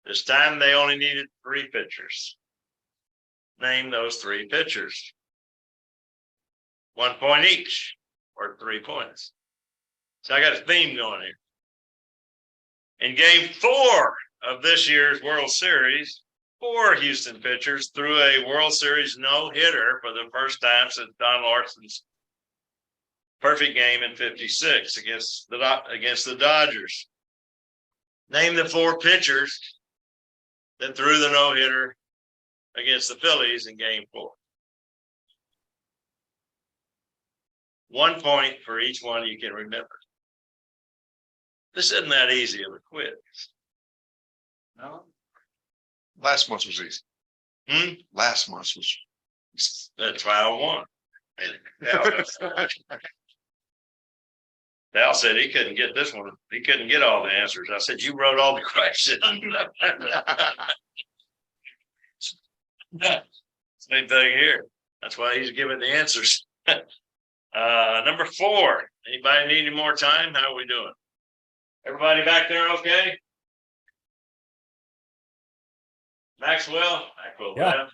This time they only needed 3 pitchers. Name those 3 pitchers. 1 point each, or 3 points. So I got a theme going here. In game 4 of this year's World Series, 4 Houston pitchers threw a World Series no-hitter for the first time since Don Larson's perfect game in '56 against the Dodgers. Name the 4 pitchers that threw the no-hitter against the Phillies in game 4. 1 point for each one you can remember. This isn't that easy of a quiz. No? Last month's was easy. Last month's was. That's why I won. Dal said he couldn't get this one. He couldn't get all the answers. I said, you wrote all the questions. Same thing here. That's why he's giving the answers. Number 4. Anybody need any more time? How are we doing? Everybody back there okay? Maxwell? Yeah.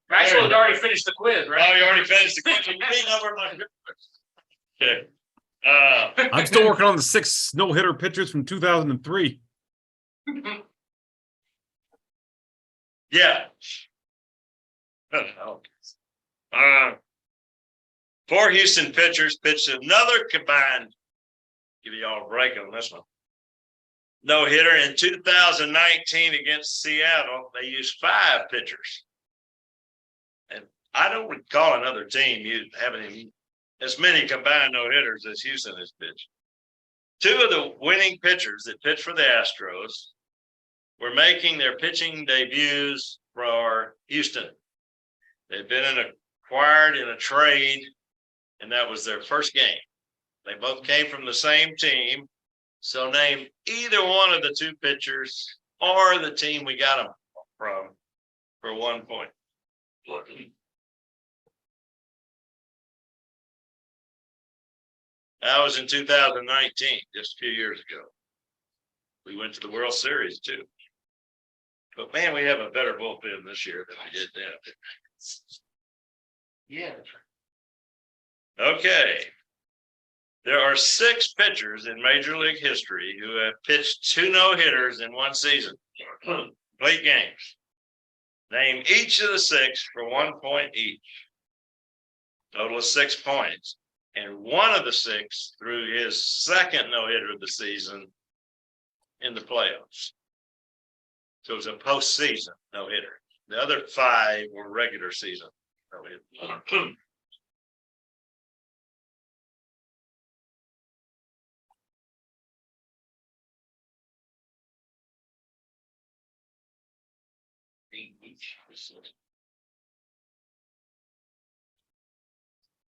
Maxwell's already finished the quiz, Oh, right? you already finished the question. You beat over my. Okay. I'm still working on the 6 no-hitter pitchers from 2003. Yeah. 4 Houston pitchers pitched another combined. Give you all a break on this one. No hitter in 2019 against Seattle. They used 5 pitchers. And I don't recall another team having as many combined no hitters as Houston has pitched. 2 of the winning pitchers that pitched for the Astros were making their pitching debuts for Houston. They've been acquired in a trade, and that was their first game. They both came from the same team. So name either one of the 2 pitchers or the team we got them from for 1 point. That was in 2019, just a few years ago. We went to the World Series too. But man, we have a better bullpen this year than we did then. Yeah. Okay. There are 6 pitchers in Major League history who have pitched 2 no-hitters in one season. Complete games. Name each of the 6 for 1 point each. Total of 6 points. And one of the 6 threw his second no-hitter of the season in the playoffs. So it was a postseason no-hitter. The other 5 were regular season no-hitters.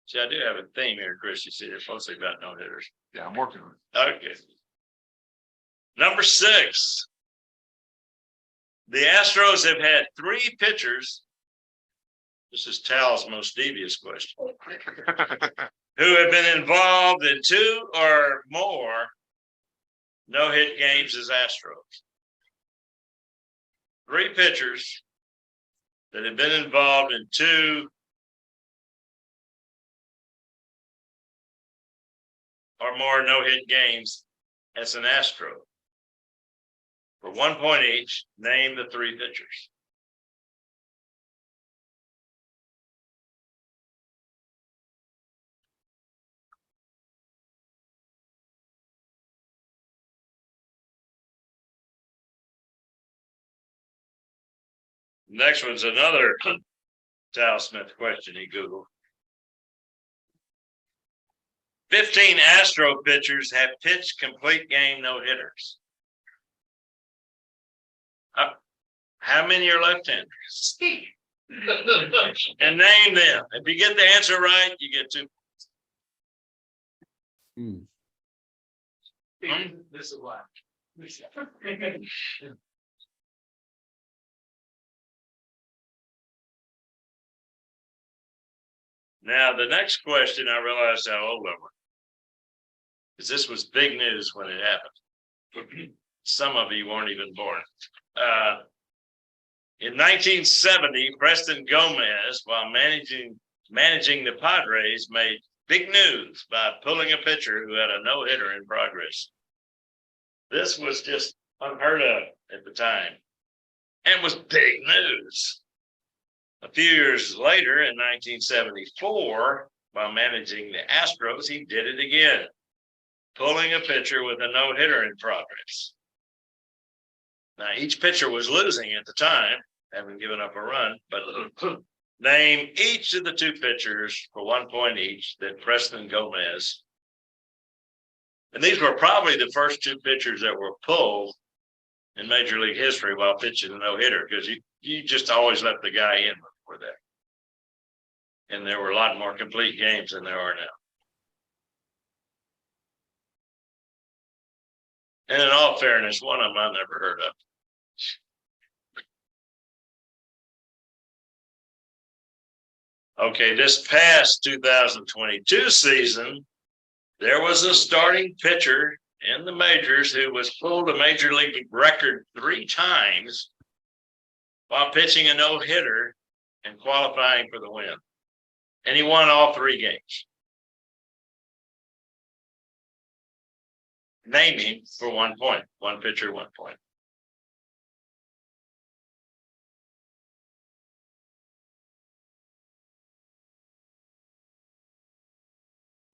See, I do have a theme here, Chris. You see, it's mostly about no hitters. Yeah, I'm working on it. Okay. Number 6. The Astros have had 3 pitchers. This is Tal's most devious question. Who have been involved in 2 or more no-hit games as Astros. 3 pitchers that have been involved in 2 or more no-hit games as an Astro. For 1 point each, name the 3 pitchers. Next one's another Tal Smith question he Googled. 15 Astro pitchers have pitched complete game no-hitters. How many are left-handers? And name them. If you get the answer right, you get 2. This is why. Now, the next question, I realized how old I was. Because this was big news when it happened. Some of you weren't even born. In 1970, Preston Gomez, while managing the Padres, made big news by pulling a pitcher who had a no-hitter in progress. This was just unheard of at the time and was big news. A few years later, in 1974, while managing the Astros, he did it again, pulling a pitcher with a no-hitter in progress. Now, each pitcher was losing at the time, having given up a run, but name each of the 2 pitchers for 1 point each that Preston Gomez. And these were probably the first 2 pitchers that were pulled in Major League history while pitching a no-hitter, because you just always let the guy in before that. And there were a lot more complete games than there are now. And in all fairness, one of them I never heard of. Okay, this past 2022 season, there was a starting pitcher in the majors who was pulled a major league record 3 times while pitching a no-hitter and qualifying for the win. And he won all 3 games. Name him for 1 point. 1 pitcher, 1 point.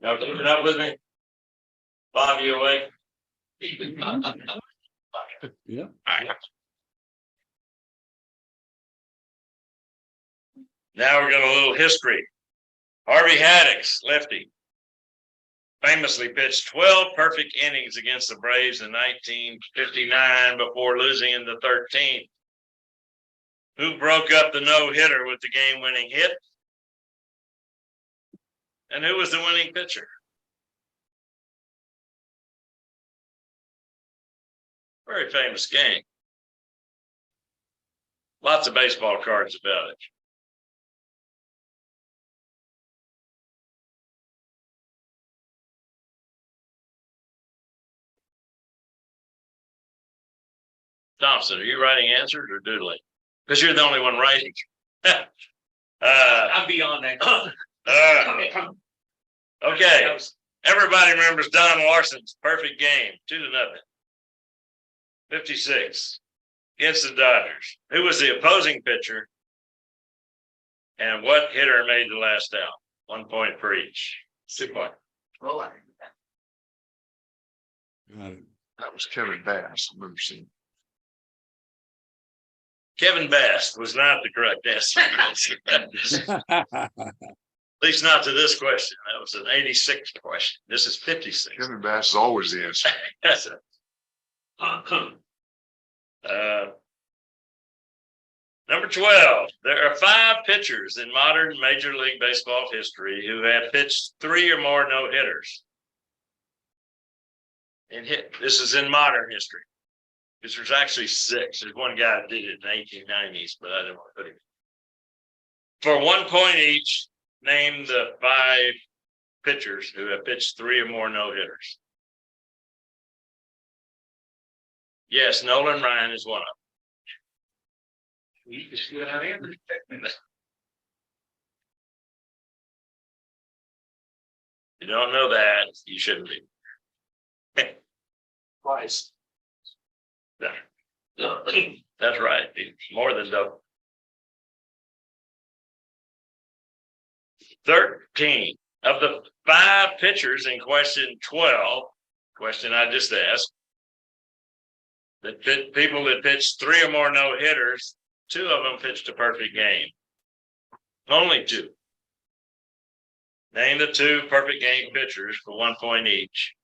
Now keep it up with me. Bob, you awake? Yeah. All right. Now we're going to a little history. Harvey Haddix, lefty, famously pitched 12 perfect innings against the Braves in 1959 before losing in the 13th. Who broke up the no-hitter with the game-winning hit? And who was the winning pitcher? Very famous game. Lots of baseball cards about it. Thompson, are you writing answers or doodling? Because you're the only one writing. I'm beyond that. Okay. Everybody remembers Don Larson's perfect game, 2-0. 56 against the Dodgers. Who was the opposing pitcher? And what hitter made the last out? 1 point for each. 2 points. Well, That was Kevin Bass. I've never seen. Kevin Bass was not the correct answer. At least not to this question. That was an 86 question. This is 56. Kevin Bass is always the answer. That's it. Number 12. There are 5 pitchers in modern Major League Baseball history who have pitched 3 or more no-hitters. This is in modern history. Because there's actually 6. There's one guy that did it in the 1890s, but I didn't want to put him. For 1 point each, name the 5 pitchers who have pitched 3 or more no-hitters. Yes, Nolan Ryan is one of them. You don't know that, you shouldn't be. twice. No, that's right. It's more than double. 13 of the 5 pitchers in question 12, question I just asked, that people that pitched 3 or more no-hitters, 2 of them pitched a perfect game. Only 2. Name the 2 perfect game pitchers for 1 point each.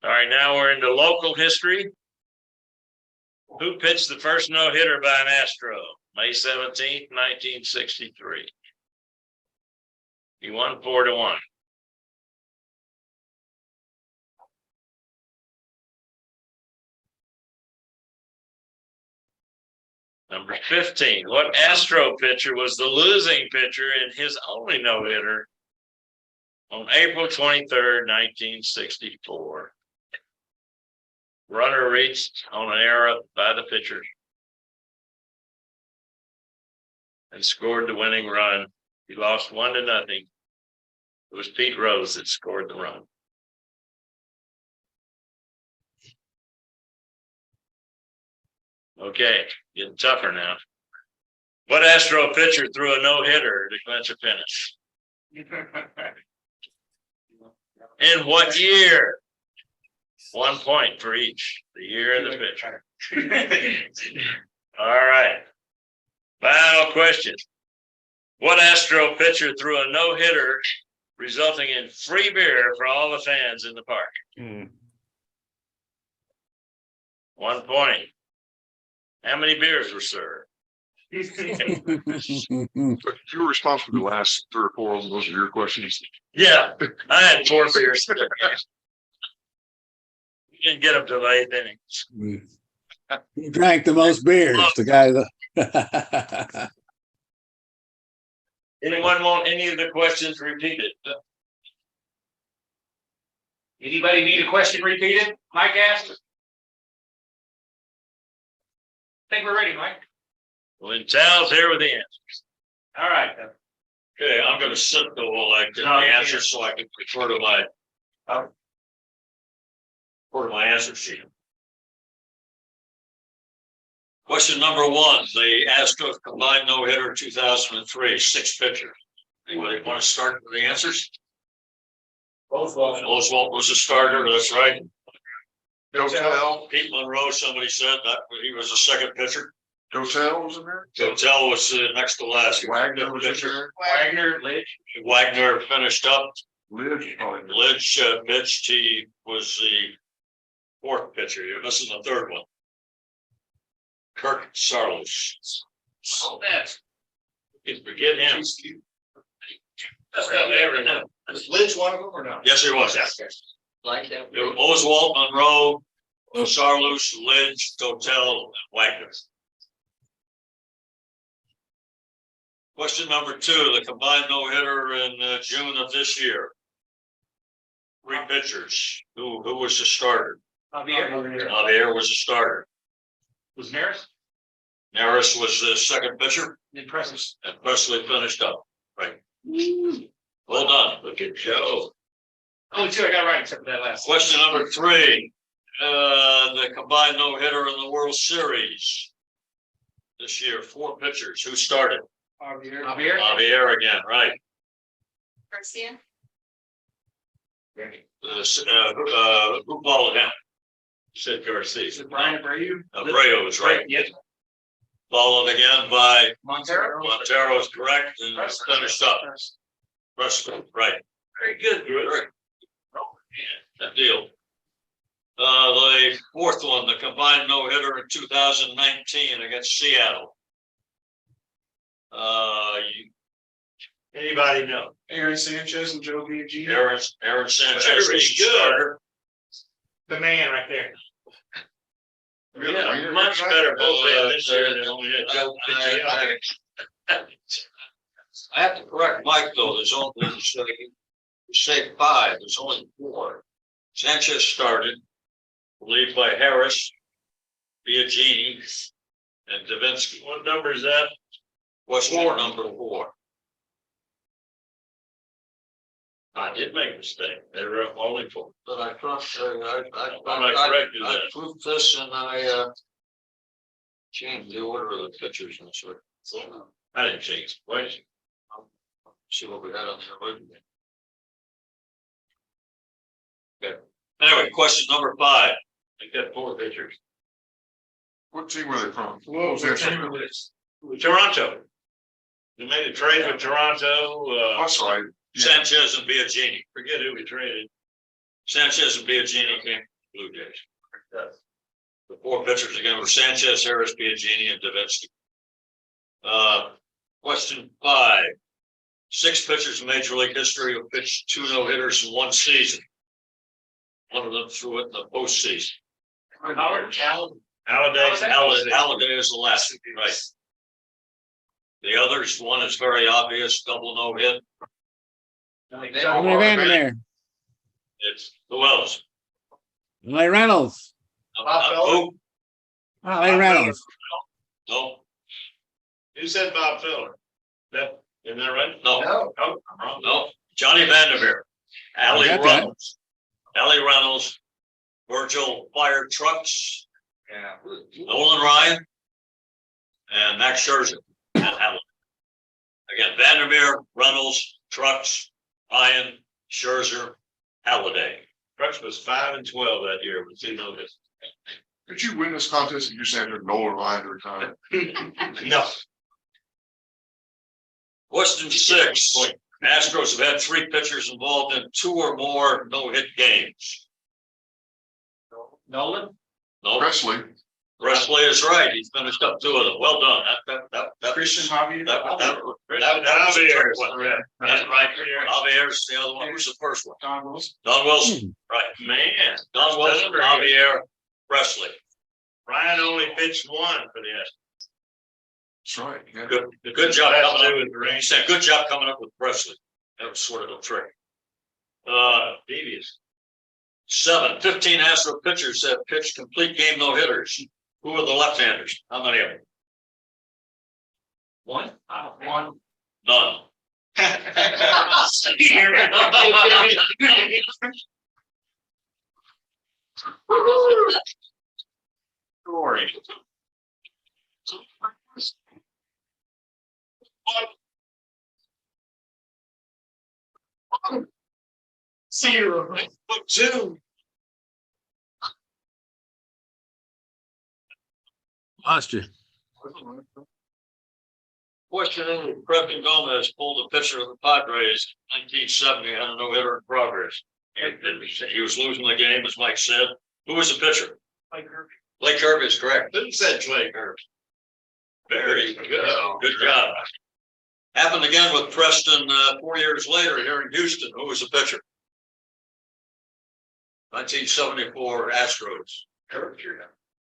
All right, now we're into local history. Who pitched the first no-hitter by an Astro? May 17th, 1963. He won 4-1. Number 15. What Astro pitcher was the losing pitcher in his only no-hitter on April 23rd, 1964? Runner reached on an error by the pitcher and scored the winning run. He lost 1-0. It was Pete Rose that scored the run. Okay, getting tougher now. What Astro pitcher threw a no-hitter to clinch a finish? In what year? 1 point for each, the year and the pitcher. All right. Final question. What Astro pitcher threw a no-hitter resulting in free beer for all the fans in the park? 1 point. How many beers were served? But you were responsible for the last 3 or 4 of them. Those are your questions. Yeah, I had 4 beers. Didn't get up to the eighth inning. He drank the most beers, the guy that. Anyone want any of the questions repeated? Anybody need a question repeated? Mike asked. I think we're ready, Mike. Well, then Tal's here with the answers. All right. Okay, I'm gonna sit though while I get the answers so I can refer to my answer sheet. Question number one, the Astros combined no hitter 2003, 6 pitchers. Anybody want to start with the answers? Oswalt. Oswalt was a starter, that's right. Joe Tell, Pete Monroe, somebody said that he was a second pitcher. Joe Tell was in there. Joe Tell was next to last. Wagner was in there. Wagner, Lidge. Wagner finished up. Lidge, probably. Lidge pitched. He was the 4th pitcher. You're missing the 3rd one. Kirk Saarloos. Oh, that's. You can forget him. That's not ever know. Was Lidge one of them or not? Yes, he was. Like that. There were Oswalt, Monroe, Saarloos, Lidge, Totel, and Wagner. Question number 2, the combined no-hitter in June of this year. 3 pitchers. Who was the starter? Javier was the starter. Was Maris? Maris was the second pitcher. Impressive. And Presley finished up. Right. Well done. Look at Joe. Only 2 I got right except for that last. Question number 3. The combined no-hitter in the World Series this year. 4 pitchers. Who started? Javier. Javier again, right. Garcia. Who followed him? Said Garcia. Brian Abreu. Abreu was right. Yes. Followed again by Montero. Montero is correct and finished up. Presley, right. Very good, Greg. That deal. The 4th one, the combined no-hitter in 2019 against Seattle. Anybody know? Aaron Sanchez and Joe Biagini. Aaron Sanchez was the starter. The man right there. Yeah, much better bullpen this year than only had Joe Biagini. I have to correct Mike though, there's only, you say 5, there's only 4. Sanchez started, relieved by Harris, Biagini, and Davinsky. What number is that? What's number 4? I did make a mistake. They were only 4. But I trust, I proved this and I changed the order of the pitchers and so. I didn't change. Wait. See what we had on the original. Okay. Anyway, question number 5. I got 4 pitchers. What team were they from? What was their team? Toronto. We made a trade with Toronto. That's right. Sanchez and Biagini. Forget who we traded. Sanchez and Biagini came from the Blue Jays. The 4 pitchers again were Sanchez, Harris, Biagini, and Davinsky. Question 5. 6 pitchers in Major League history who pitched 2 no-hitters in one season. One of them threw it in the postseason. Halladay is the last, right? The others, one is very obvious, double no-hit. Vandermeer. It's who else? Larry Reynolds. Who? Larry Reynolds. No. Who said Bob Feller? That, isn't that right? No. No. I'm wrong. No. Johnny Vandermeer. Allie got that. Reynolds. Allie Reynolds. Virgil Fire Trucks. Yeah. Nolan Ryan. And Max Scherzer. And Halladay. Again, Vandermeer, Reynolds, Trucks, Ryan, Scherzer, Halladay. Trucks was 5-12 that year with 2 no-hits. Did you win this contest and you said you're Nolan Ryan to retire? No. Question 6. Astros have had 3 pitchers involved in 2 or more no-hit games. Nolan. No. Presley. Presley is right. He's finished up 2 of them. Well done. That Christian Javier. Javier's right here. Javier's the other one. Who's the first one? Don Wilson. Don Wilson. Right, man. Don Wilson, Javier, Presley. Ryan only pitched one for the S. That's right. Yeah. Good job coming up with, you said good job coming up with Presley. That was sort of a trick. Devious. 15 Astro pitchers have pitched complete game no hitters. Who are the left-handers? How many of them? One. One. None. Story. Zero. Two. Lost you. Question: Preston Gomez pulled a pitcher of the Padres in 1970 had a no-hitter in progress. He was losing the game, as Mike said. Who was the pitcher? Like Kirby. Blake Kirby is correct. Didn't say Blake Kirby. Very good. Good job. Happened again with Preston 4 years later here in Houston. Who was the pitcher? 1974 Astros.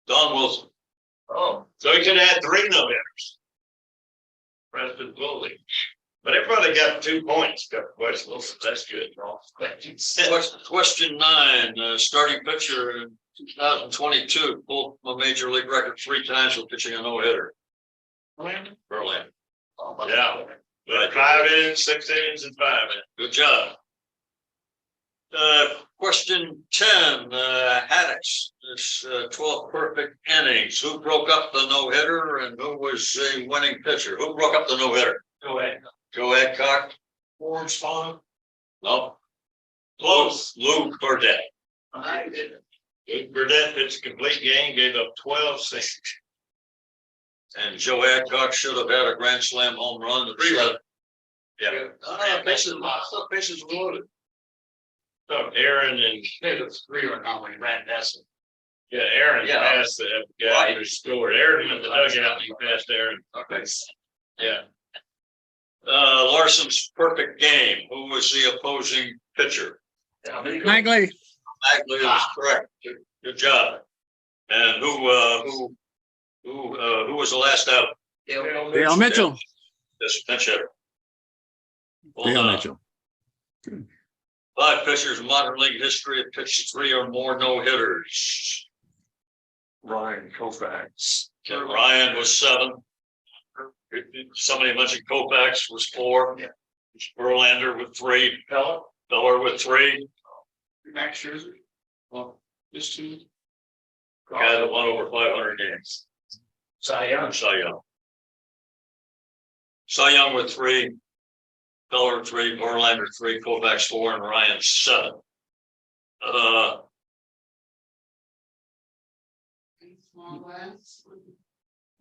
Don Wilson. Oh, so he could have had 3 no-hitters. Preston Bully. But everybody got 2 points. Got Wes Wilson. That's good. Question 9. Starting pitcher in 2022 pulled a major league record 3 times for pitching a no-hitter. Verlander. Yeah. But 5 innings, 6 innings, and 5 innings. Good job. Question 10. Haddix. This 12 perfect innings. Who broke up the no-hitter and who was a winning pitcher? Who broke up the no-hitter? Go ahead. Go ahead, Cock. Orange Spawn. No. Close. Lou Burdett. Lou Burdett pitched a complete game, gave up 12 singles. And Joe Adcock should have had a grand slam home run. Yeah. Bases loaded. So Aaron and It's 3-run now when he ran Nesson. yeah, Aaron passed the guy who scored. Aaron in the dugout, he passed Aaron. Okay. Yeah. Larson's perfect game. Who was the opposing pitcher? Langley. Magley is correct. Good job. And who was the last out? Dale Mitchell. This pinch hitter. Dale Mitchell. 5 pitchers in modern league history have pitched 3 or more no-hitters. Ryan Koufax. Okay, Ryan was 7. Somebody mentioned Koufax was 4. Yeah. Verlander with 3. Feller with 3. Max Scherzer. Well, this 2. Guy that won over 500 games. Cy Young. Cy Young. Cy Young with 3. Feller 3. Verlander 3. Koufax 4. And Ryan 7.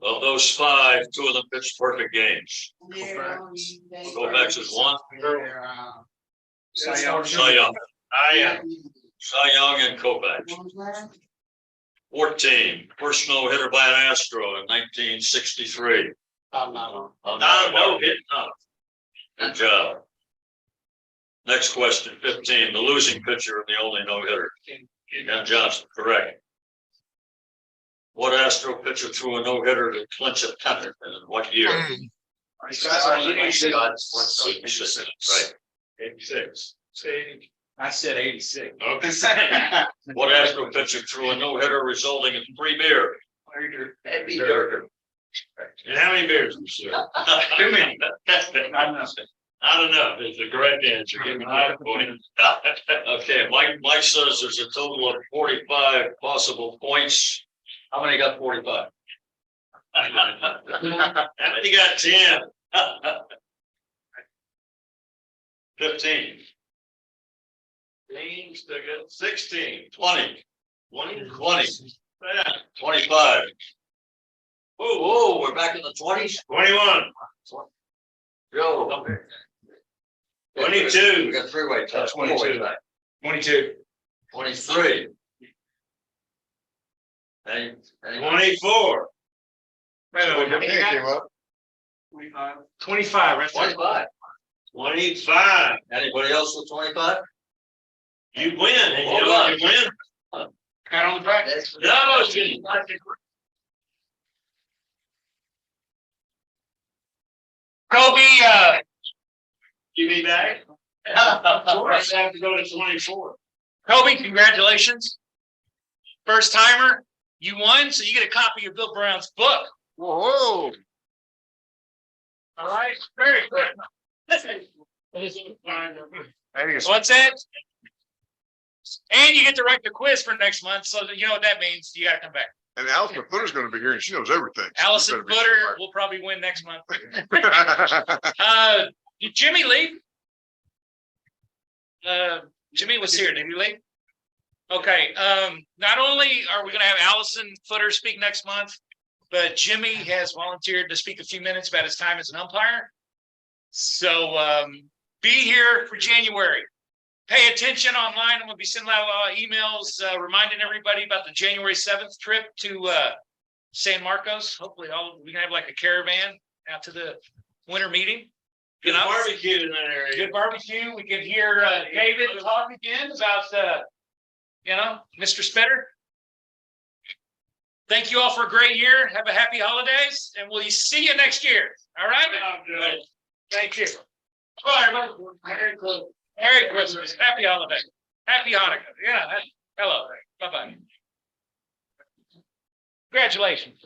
Of those 5, 2 of them pitched perfect games. Koufax is 1. Cy Young. Cy Young. Cy Young and Koufax. 14. First no-hitter by an Astro in 1963. No hit. Good job. Next question, 15. The losing pitcher and the only no-hitter. Ken Johnson, correct. What Astro pitcher threw a no-hitter to clinch a pennant and in what year? 86. Right. 86. I said 86. Okay. What Astro pitcher threw a no-hitter resulting in 3 beers? That'd be Dierker. And how many beers? Too many. Not enough is the correct answer. Give me that point. Okay, Mike says there's a total of 45 possible points. How many got 45? How many got 10? 15. 16, 20, 25. Whoa, we're back in the 20s. 21. Joe. 22. We got 3-way touch. 22. 22. 23. And 24. 25, right there. 25. 25. Anybody else with 25? You win. And you Hold know on. you win. Pat on the back. No, Koby, you be back. Of course, I have to go to 24. Koby, congratulations. First timer, you won, so you get a copy of Bill Brown's book. Whoa. All right, very good. Hey, it's- What's that? And you get to write the quiz for next month, so that you know what that means. You gotta come back. And Alyson Footer's gonna be here and she knows everything. So you Alyson better be Footer will probably win next month. smart. Did Jimmy leave? Jimmy was here. Did he leave? Okay. Not only are we gonna have Alyson Footer speak next month, but Jimmy has volunteered to speak a few minutes about his time as an umpire. So be here for January. Pay attention online. I'm gonna be sending out emails reminding everybody about the January 7th trip to San Marcos. Hopefully we can have like a caravan out to the winter meeting. Good barbecue in that area. Good barbecue. We can hear David talk again about Mr. Spitter. Thank you all for a great year. Have a happy holidays, and we'll see you next year. All right? Thank you. Bye, everybody. Merry Christmas. Happy holiday. Happy Hanukkah. Yeah. Hello. Bye-bye. Congratulations.